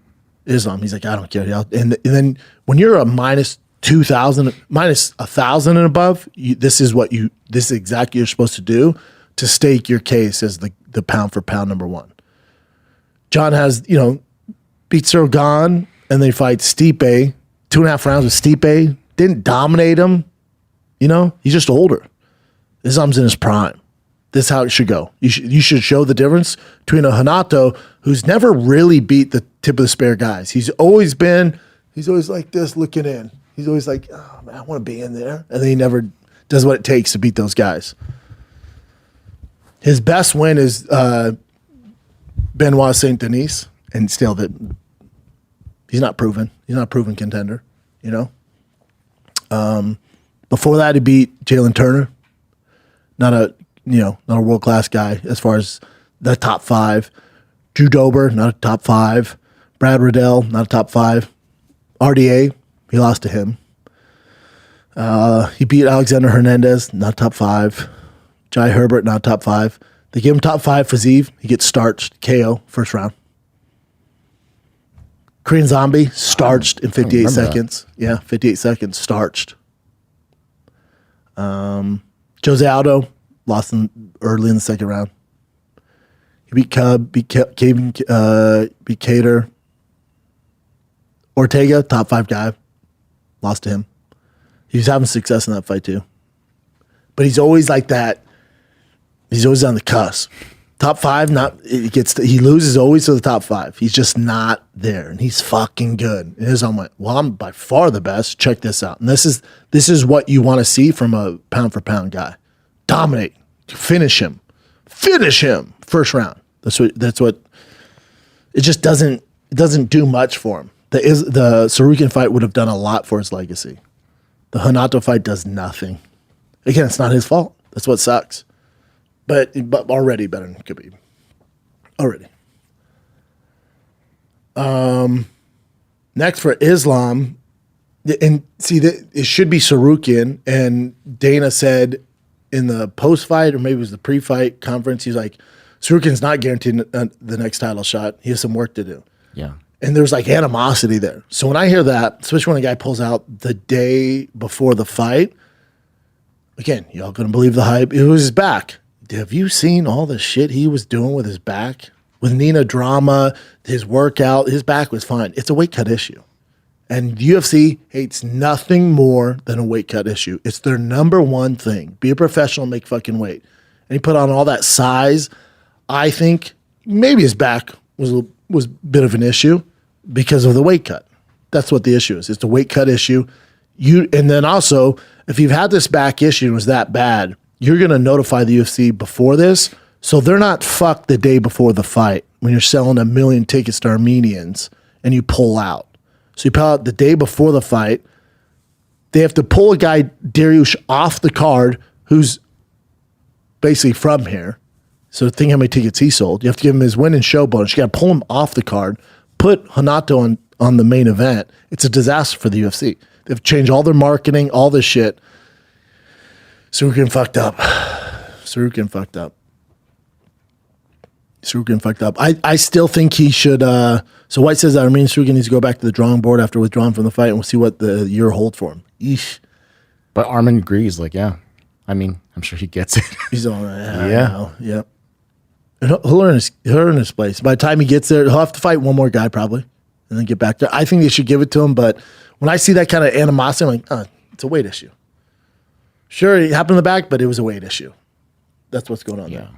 Islam. He's like, I don't care. And then when you're a minus 2,000, minus 1,000 and above, this is exactly what you're supposed to do to stake your case as the pound for pound number 1. John has, beats Erdogan, and they fight Stipe. 2.5 rounds with Stipe. Didn't dominate him. He's just older. Islam's in his prime. This is how it should go. You should show the difference between a Renato who's never really beat the tip of the spear guys. He's always like this looking in. He's always like, oh man, I want to be in there. And then he never does what it takes to beat those guys. His best win is Benoit Saint Denis, and still he's not proven. He's not a proven contender, Before that, he beat Jalen Turner. Not a world-class guy as far as the top 5. Drew Dober, not a top 5. Brad Riddell, not a top 5. RDA, he lost to him. He beat Alexander Hernandez, not top 5. Jai Herbert, not top 5. They give him top 5 for Zeev. He gets starched, KO, first round. Korean Zombie, starched in 58 seconds. That. Yeah, 58 seconds, starched. Jose Aldo, lost early in the second round. He beat Cub, beat Cater. Ortega, top 5 guy, lost to him. He's having success in that fight too. But he's always like that. He's always on the cusp. Top 5, he loses always to the top 5. He's just not there, and he's fucking good. And I'm like, well, I'm by far the best. Check this out. And this is what you want to see from a pound for pound guy. Dominate, finish him, first round. That's what. It just doesn't do much for him. The Tsarukyan fight would have done a lot for his legacy. The Renato fight does nothing. Again, it's not his fault. That's what sucks. But already better than Khabib. Already. Next for Islam, and see, it should be Tsarukyan, and Dana said in the post-fight, or maybe it was the pre-fight conference, he's like, Tsarukyan's not guaranteed the next title shot. He has some work to do. Yeah. And there's like animosity there. So when I hear that, especially when a guy pulls out the day before the fight, again, y'all gonna believe the hype. It was his back. Have you seen all the shit he was doing with his back? With Nina drama, his workout, his back was fine. It's a weight cut issue. And UFC hates nothing more than a weight cut issue. It's their number one thing. Be a professional, make fucking weight. And he put on all that size. I think maybe his back was a bit of an issue because of the weight cut. That's what the issue is. It's the weight cut issue. And then also, if you've had this back issue and it was that bad, you're going to notify the UFC before this, so they're not fucked the day before the fight when you're selling 1 million tickets to Armenians and you pull out. So you pull out the day before the fight. They have to pull a guy, Dariush, off the card who's basically from here. So think how many tickets he sold. You have to give him his win and show bonus. You got to pull him off the card, put Renato on the main event. It's a disaster for the UFC. They have to change all their marketing, all this shit. Tsarukyan fucked up. I still think he should. So White says that Arman Tsarukyan needs to go back to the drawing board after withdrawing from the fight, and we'll see what the year holds for him. Eesh. But Arman agrees. Like, yeah. I mean, I'm sure he gets it. He's all right. Yeah. Yep. And he'll earn his place. By the time he gets there, he'll have to fight one more guy probably, and then get back there. I think they should give it to him. But when I see that kind of animosity, I'm like, it's a weight issue. Sure, it happened in the back, but it was a weight issue. That's what's going on there.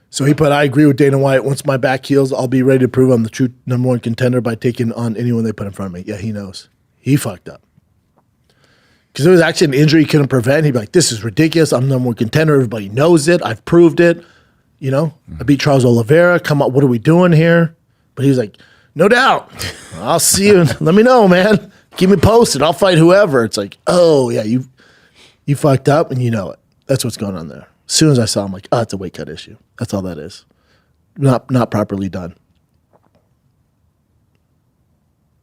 So he put, I agree with Dana White. Once my back heals, I'll be ready to prove I'm the true number one contender by taking on anyone they put in front of me. Yeah, he knows. He fucked up. Because it was actually an injury he couldn't prevent. He'd be like, this is ridiculous. I'm the number one contender. Everybody knows it. I've proved it. You know, I beat Charles Oliveira. Come on, what are we doing here? But he was like, no doubt. I'll see you. Let me know, man. Keep me posted. I'll fight whoever. It's like, oh, yeah, you fucked up and you know it. That's what's going on there. As soon as I saw him, like, it's a weight cut issue. That's all that is. Not properly done.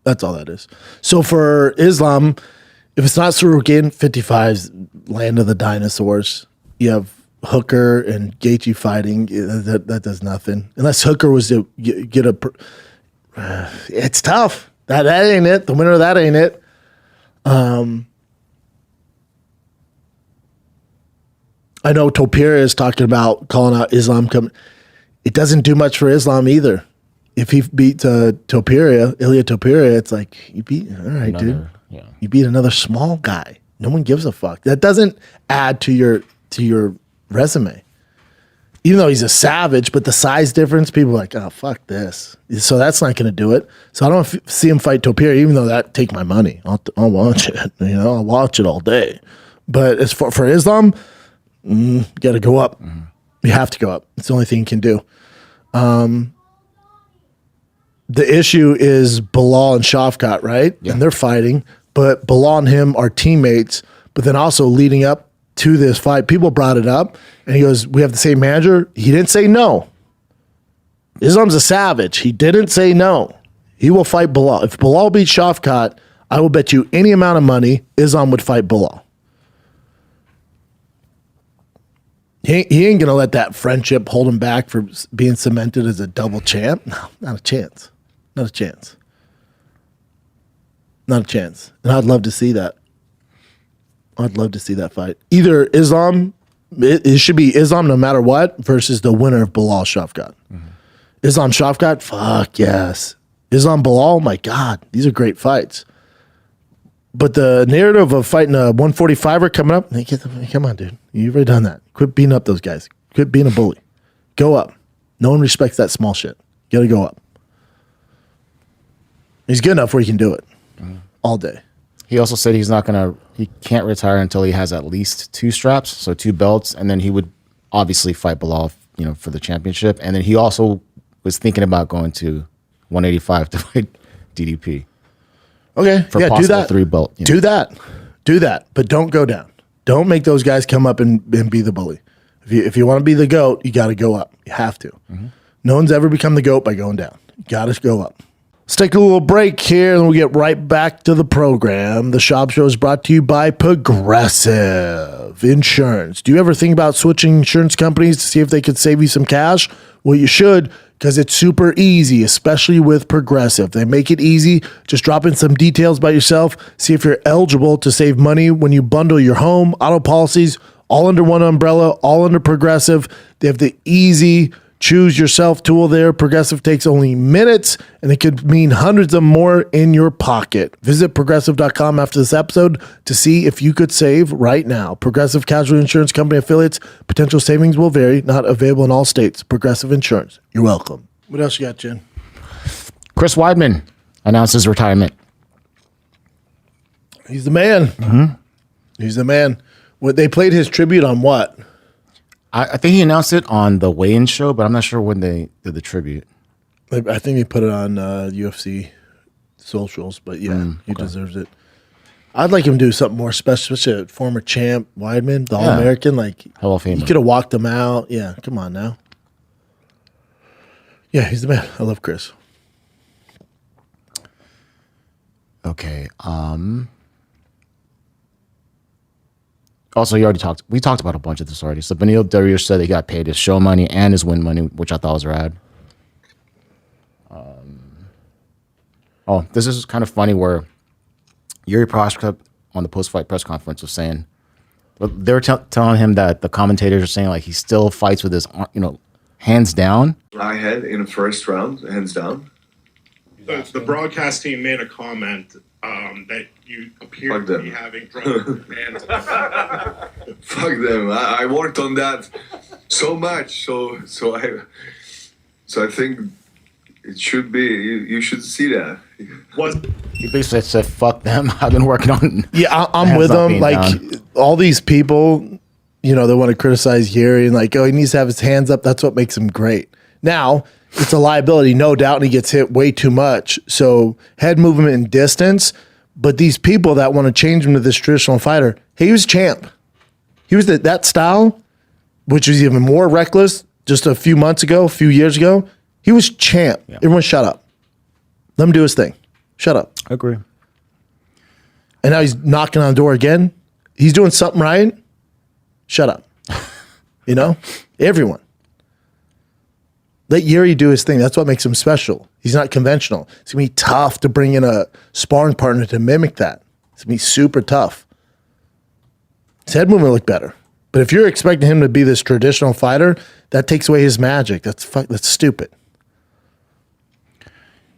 That's all that is. So for Islam, if it's not Tsarukyan, 55's land of the dinosaurs. You have Hooker and Gaethje fighting. That does nothing. Unless Hooker was to get a... it's tough. That ain't it. The winner of that ain't it. I know Topuria is talking about calling out Islam coming. It doesn't do much for Islam either. If he beat Ilya Topuria, it's like, you beat, all right, dude. Yeah. You beat another small guy. No one gives a fuck. That doesn't add to your resume. Even though he's a savage, but the size difference, people are like, oh, fuck this. So that's not going to do it. So I don't see him fight Topuria, even though that take my money. I'll watch it. I'll watch it all day. But as for Islam, you got to go up. Mm-hmm. You have to go up. It's the only thing you can do. The issue is Bilal and Shavkat, right? Yeah. And they're fighting. But Bilal and him are teammates. But then also leading up to this fight. People brought it up, and he goes, we have the same manager. He didn't say no. Islam's a savage. He didn't say no. He will fight Bilal. If Bilal beats Shavkat, I will bet you any amount of money Islam would fight Bilal. He ain't going to let that friendship hold him back from being cemented as a double champ. No, not a chance. Not a chance. Not a chance. And I'd love to see that. I'd love to see that fight. Either Islam, it should be Islam no matter what, versus the winner of Bilal Shavkat. Islam Shavkat, fuck yes. Islam Bilal, my God, these are great fights. But the narrative of fighting a 145er coming up, come on, dude. You've already done that. Quit beating up those guys. Quit being a bully. Go up. No one respects that small shit. You got to go up. He's good enough where he can do it all day. He also said he can't retire until he has at least 2 straps, so 2 belts, and then he would obviously fight Bilal, for the championship. And then he also was thinking about going to 185 to fight DDP. Okay, For do possible that. 3 belt. Do that, but don't go down. Don't make those guys come up and be the bully. If you want to be the GOAT, you got to go up. You have to. No one's ever become the GOAT by going down. You got to go up. Let's take a little break here, and we'll get right back to the program. The Schaub Show is brought to you by Progressive Insurance. Do you ever think about switching insurance companies to see if they could save you some cash? Well, you should, because it's super easy, especially with Progressive. They make it easy. Just drop in some details about yourself. See if you're eligible to save money when you bundle your home, auto policies, all under one umbrella, all under Progressive. They have the easy choose yourself tool there. Progressive takes only minutes, and it could mean hundreds of more in your pocket. Visit progressive.com after this episode to see if you could save right now. Progressive Casualty Insurance Company affiliates. Potential savings will vary. Not available in all states. Progressive Insurance. You're welcome. What else you got, Jen? Chris Weidman announced his retirement. He's the man. He's the man. They played his tribute on what? I think he announced it on the weigh-in show, but I'm not sure when they did the tribute. I think he put it on UFC socials, but yeah, he deserves it. I'd like him to do something more special, especially a former champ, Weidman, the All-American. Like, Hall of Famer. He could have walked him out. Yeah, come on now. Yeah, he's the man. I love Chris. Okay. Also, we talked about a bunch of this already. So Beneil Dariush said he got paid his show money and his win money, which I thought was rad. This is kind of funny where Jiri Prochazka on the post-fight press conference was saying, they were telling him that the commentators are saying like he still fights with his, hands down. I had in the first round, hands down. The broadcast team made a comment that you appear to be having drunk hands. Fuck them. I worked on that so much. So I think it should be. You should see that. He basically said, "Fuck them." I've been working on. Yeah, I'm with him. Like all these people, they want to criticize Jiri and like, oh, he needs to have his hands up. That's what makes him great. Now it's a liability, no doubt, and he gets hit way too much. So head movement and distance. But these people that want to change him to this traditional fighter, he was champ. He was that style, which was even more reckless just a few years ago. He was champ. Yeah. Everyone shut up. Let him do his thing. Shut up. I agree. And now he's knocking on the door again. He's doing something right. Shut up. Everyone. Let Jiri do his thing. That's what makes him special. He's not conventional. It's going to be tough to bring in a sparring partner to mimic that. It's going to be super tough. His head movement will look better. But if you're expecting him to be this traditional fighter, that takes away his magic. That's stupid.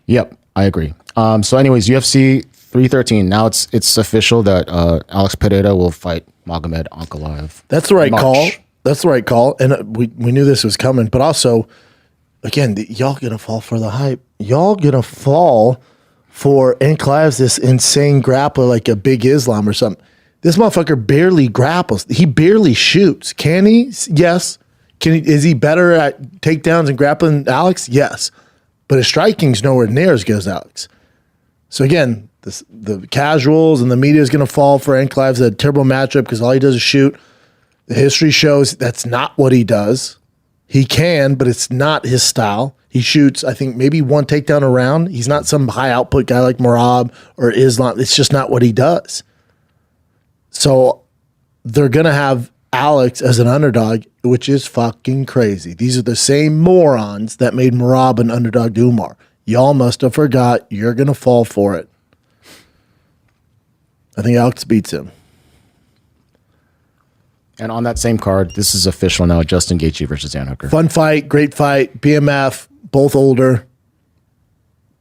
Yep, I agree. So anyways, UFC 313. Now it's official that Alex Pereira will fight Magomed Ankalaev. That's the right call. That's the right call. And we knew this was coming. But also, again, y'all going to fall for the hype. Y'all going to fall for Ankalaev's this insane grappler like a Big Islam or something. This motherfucker barely grapples. He barely shoots. Can he? Yes. Is he better at takedowns and grappling than Alex? Yes. But his striking's nowhere near as good as Alex. So again, the casuals and the media is going to fall for Ankalaev's a terrible matchup because all he does is shoot. The history shows that's not what he does. He can, but it's not his style. He shoots, I think, maybe one takedown a round. He's not some high output guy like Merab or Islam. It's just not what he does. So they're going to have Alex as an underdog, which is fucking crazy. These are the same morons that made Merab an underdog to Umar. Y'all must have forgot. You're going to fall for it. I think Alex beats him. And on that same card, this is official now, Justin Gaethje versus Dan Hooker. Fun fight, great fight. BMF, both older.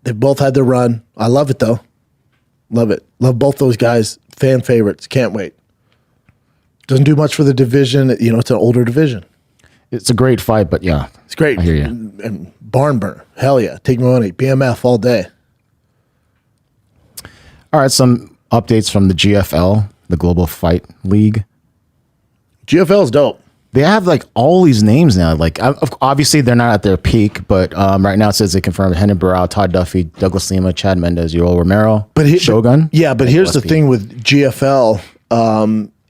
They've both had their run. I love it, though. Love it. Love both those guys. Fan favorites. Can't wait. Doesn't do much for the division. You know, it's an older division. It's a great fight, but yeah. It's great. I hear you. And barn burner. Hell yeah. Take my money. BMF all day. All right, some updates from the GFL, the Global Fight League. GFL's dope. They have like all these names now. Like obviously they're not at their peak, but right now it says they confirmed Henry Burrell, Todd Duffy, Douglas Lima, Chad Mendez, Yoel Romero, Shogun. But here's the thing with GFL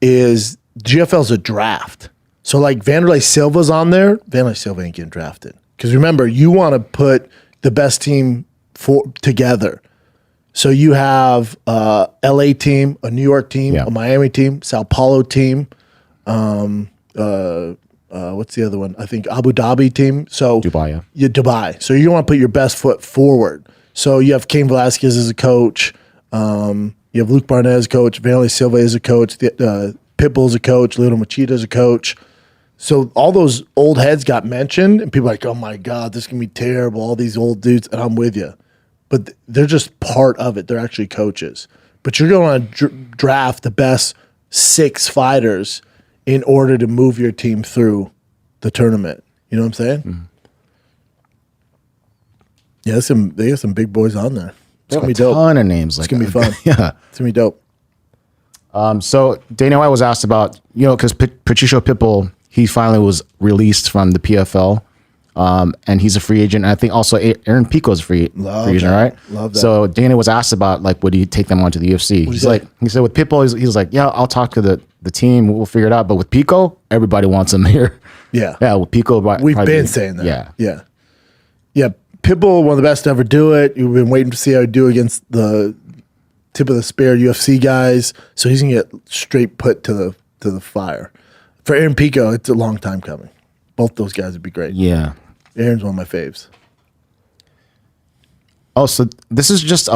is GFL's a draft. So like Vanderlei Silva's on there. Vanderlei Silva ain't getting drafted. Because remember, you want to put the best team together. So you have a LA team, a New York team, a Miami team, Sao Paulo team. What's the other one? I think Abu Dhabi team. So Dubai, Dubai. So you want to put your best foot forward. So you have Cain Velasquez as a coach. You have Luke Barnett as a coach. Vanderlei Silva as a coach. Pitbull as a coach. Lito Machida as a coach. So all those old heads got mentioned, and people are like, oh my God, this can be terrible. All these old dudes, and I'm with you. But they're just part of it. They're actually coaches. But you're going to draft the best 6 fighters in order to move your team through the tournament. You know what I'm saying? Mm-hmm. Yeah, they got some big boys on there. It's going to be dope. A ton of names. It's going to be fun. Yeah. It's going to be dope. So Dana White was asked about, because Patricio Pitbull, he finally was released from the PFL. And he's a free agent. And I think also Aaron Pico's a free agent, right? Love that. So Dana was asked about, like, would he take them on to the UFC? He said with Pitbull, he's like, yeah, I'll talk to the team. We'll figure it out. But with Pico, everybody wants him here. Yeah. Yeah, with Pico. We've been saying that. Yeah. Yeah. Yeah. Pitbull, one of the best to ever do it. You've been waiting to see how he'd do against the tip of the spear UFC guys. So he's going to get straight put to the fire. For Aaron Pico, it's a long time coming. Both those guys would be great. Yeah. Aaron's one of my faves. Oh, so this is just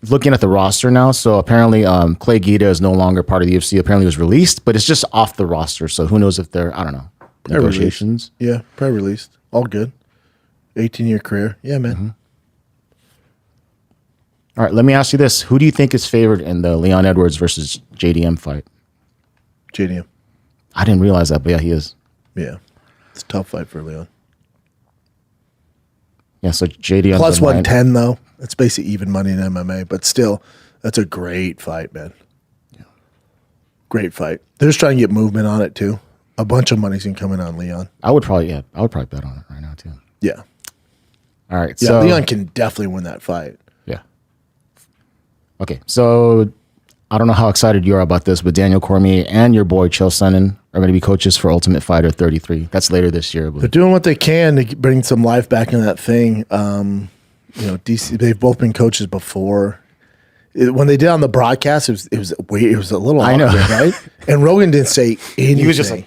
looking at the roster now. So apparently Clay Guida is no longer part of the UFC. Apparently he was released, but it's just off the roster. So who knows if they're, I don't know, negotiations. Yeah, probably released. All good. 18-year career. Yeah, man. Mm-hmm. All right, let me ask you this. Who do you think is favored in the Leon Edwards versus JDM fight? JDM. I didn't realize that, but yeah, he is. Yeah. It's a tough fight for Leon. Yeah, so JDM plus 110 though. It's basically even money in MMA, but still, that's a great fight, man. Yeah, great fight. They're just trying to get movement on it too. A bunch of money's gonna come in on Leon. I would probably bet on it right now too. Yeah. All right. Yeah, so Leon can definitely win that fight. Yeah. Okay, so I don't know how excited you are about this, but Daniel Cormier and your boy Chael Sonnen are going to be coaches for Ultimate Fighter 33. That's later this year. But they're doing what they can to bring some life back in that thing. DC, they've both been coaches before. When they did on the broadcast, it was a little awkward, right? And Rogan didn't say anything. He was just like,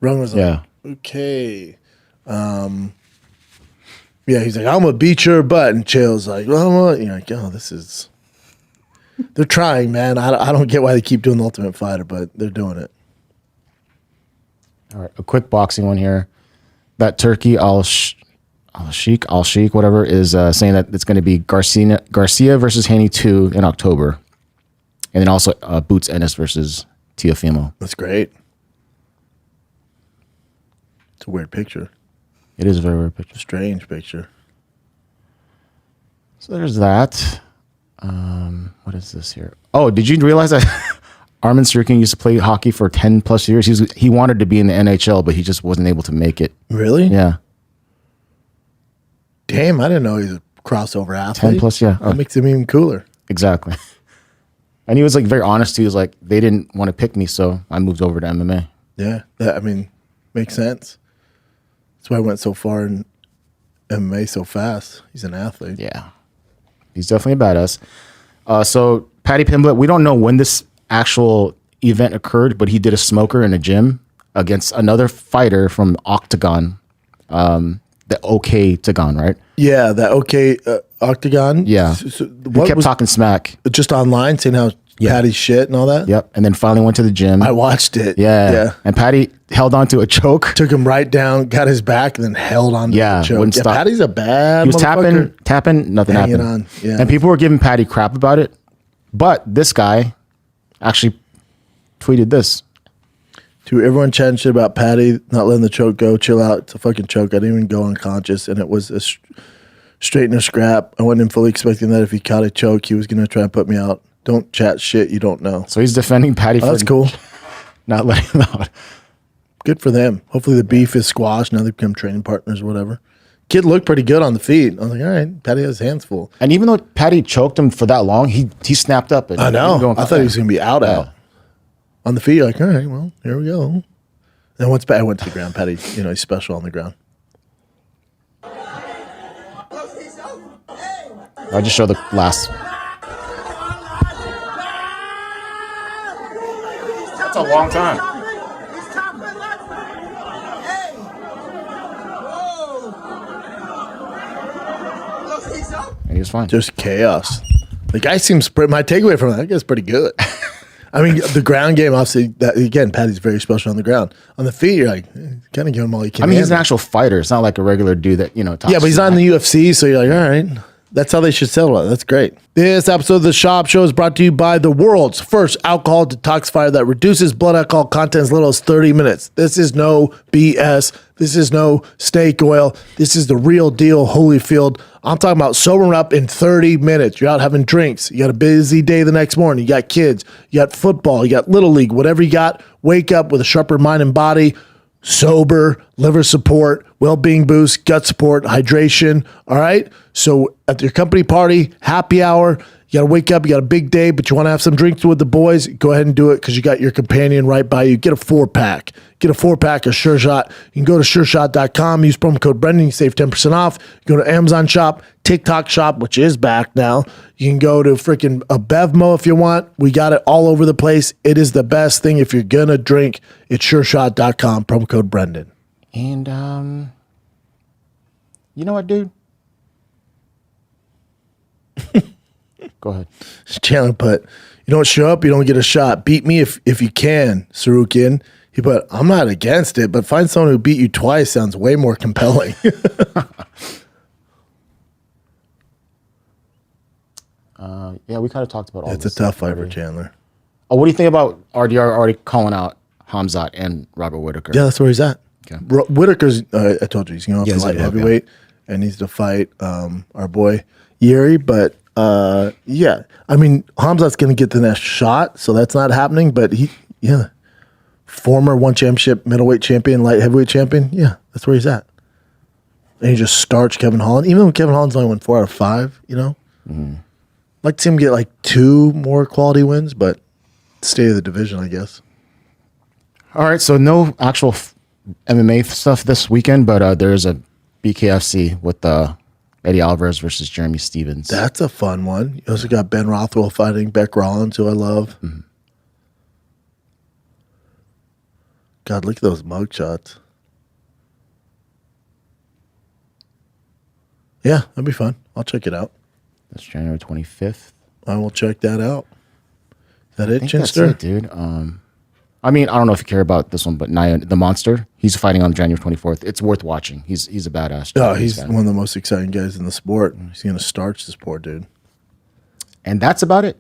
Rogan was like, okay. He's like, I'm going to beat your butt. And Chael's like, well, you're like, oh, this is... They're trying, man. I don't get why they keep doing the Ultimate Fighter, but they're doing it. All right, a quick boxing one here. That Turkey Al-Sheikh, whatever, is saying that it's going to be Garcia versus Haney 2 in October. And then also Boots Ennis versus Teofimo. That's great. It's a weird picture. It is a very weird picture. Strange picture. So there's that. What is this here? Oh, did you realize that Arman Tsarukyan used to play hockey for 10 plus years? He wanted to be in the NHL, but he just wasn't able to make it. Really? Yeah. Damn, I didn't know he was a crossover athlete. 10 plus, yeah. That makes him even cooler. Exactly. And he was like very honest. He was like, they didn't want to pick me, so I moved over to MMA. Yeah, that, I mean, makes sense. That's why I went so far in MMA so fast. He's an athlete. Yeah. He's definitely a badass. So Paddy Pimblett, we don't know when this actual event occurred, but he did a smoker in a gym against another fighter from Octagon, the Octagon, right? Yeah, that Octagon. Yeah. So He kept talking smack. just online, saying how Paddy's shit and all that. Yep. And then finally went to the gym. I watched it. Yeah. And Paddy held on to a choke. Took him right down, got his back, and then held on to the choke. Wouldn't stop. Paddy's a bad He was motherfucker. tapping, nothing Hanging happened. on, yeah. And people were giving Paddy crap about it. But this guy actually tweeted this. To everyone chatting shit about Paddy not letting the choke go, chill out. It's a fucking choke. I didn't even go unconscious, and it was a straight in a scrap. I wasn't even fully expecting that if he caught a choke, he was going to try and put me out. Don't chat shit you don't know. So he's defending Paddy for That's cool. not letting him out. Good for them. Hopefully the beef is squashed. Now they become training partners or whatever. Kid looked pretty good on the feet. I was like, all right, Paddy has his hands full. And even though Paddy choked him for that long, he snapped up. I know. I thought he was going to be out. On the feet, you're like, all right, well, here we go. And once I went to the ground, Paddy, he's special on the ground. I'll just show the last. That's a long time. And he was fine. Just chaos. The guy seems pretty, my takeaway from that guy's pretty good. I mean, the ground game, obviously, again, Paddy's very special on the ground. On the feet, you're like, kind of give him all you can. I mean, he's an actual fighter. It's not like a regular dude that, talks. Yeah, but he's not in the UFC, so you're like, all right. That's how they should settle it. That's great. This episode of The Schaub Show is brought to you by the world's first alcohol detoxifier that reduces blood alcohol content as little as 30 minutes. This is no BS. This is no snake oil. This is the real deal, Holyfield. I'm talking about sobering up in 30 minutes. You're out having drinks. You got a busy day the next morning. You got kids. You got football. You got Little League. Whatever you got, wake up with a sharper mind and body. Sober, liver support, well-being boost, gut support, hydration. All right. So at your company party, happy hour, you got to wake up, you got a big day, but you want to have some drinks with the boys, go ahead and do it because you got your companion right by you. Get a 4-pack. Get a 4-pack of Sure Shot. You can go to SureShot.com, use promo code Brendan, you save 10% off. You go to Amazon Shop, TikTok Shop, which is back now. You can go to freaking a Bevmo if you want. We got it all over the place. It is the best thing if you're going to drink. It's SureShot.com, promo code Brendan. And, you know what, dude? Go ahead. Chandler put, you don't show up, you don't get a shot. Beat me if you can, Tsarukyan. He put, I'm not against it, but find someone who beat you twice sounds way more compelling. Yeah, we kind of talked about all It's this. a tough fight for Chandler. Oh, what do you think about RDR already calling out Hamzat and Robert Whittaker? Yeah, that's where he's at. Okay. Whittaker's, I told you, he's going to light heavyweight and needs to fight our boy Jiri. But yeah, I mean, Hamzat's going to get the next shot, so that's not happening. But former one championship middleweight champion, light heavyweight champion. Yeah, that's where he's at. And he just starched Kevin Holland. Even though Kevin Holland's only won 4 out of 5, Mm-hmm. Like to see him get like 2 more quality wins, but state of the division, I guess. All right, so no actual MMA stuff this weekend, but there's a BKFC with Eddie Alvarez versus Jeremy Stevens. That's a fun one. You also got Ben Rothwell fighting Beck Rollins, who I love. Mm-hmm. God, look at those mugshots. Yeah, that'd be fun. I'll check it out. That's January 25th. I will check that out. Is that it, I think that's Chinster? it, dude. I mean, I don't know if you care about this one, but Nia, the Monster, he's fighting on January 24th. It's worth watching. He's a badass. Oh, he's one of the most exciting guys in the sport. He's going to starch this poor dude. And that's about it.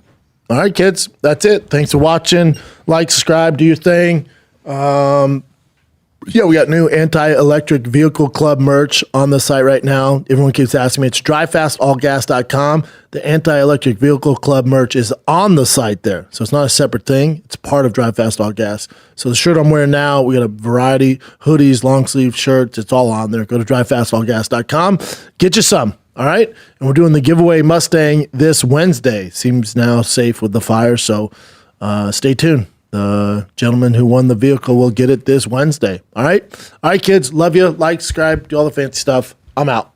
All right, kids. That's it. Thanks for watching. Like, subscribe, do your thing. Yeah, we got new anti-electric vehicle club merch on the site right now. Everyone keeps asking me. It's drivefastallgas.com. The anti-electric vehicle club merch is on the site there. So it's not a separate thing. It's part of Drive Fast All Gas. So the shirt I'm wearing now, we got a variety, hoodies, long sleeve shirts. It's all on there. Go to drivefastallgas.com. Get you some. All right. And we're doing the giveaway Mustang this Wednesday. Seems now safe with the fire. So stay tuned. The gentleman who won the vehicle will get it this Wednesday. All right, kids. Love you. Like, subscribe, do all the fancy stuff. I'm out.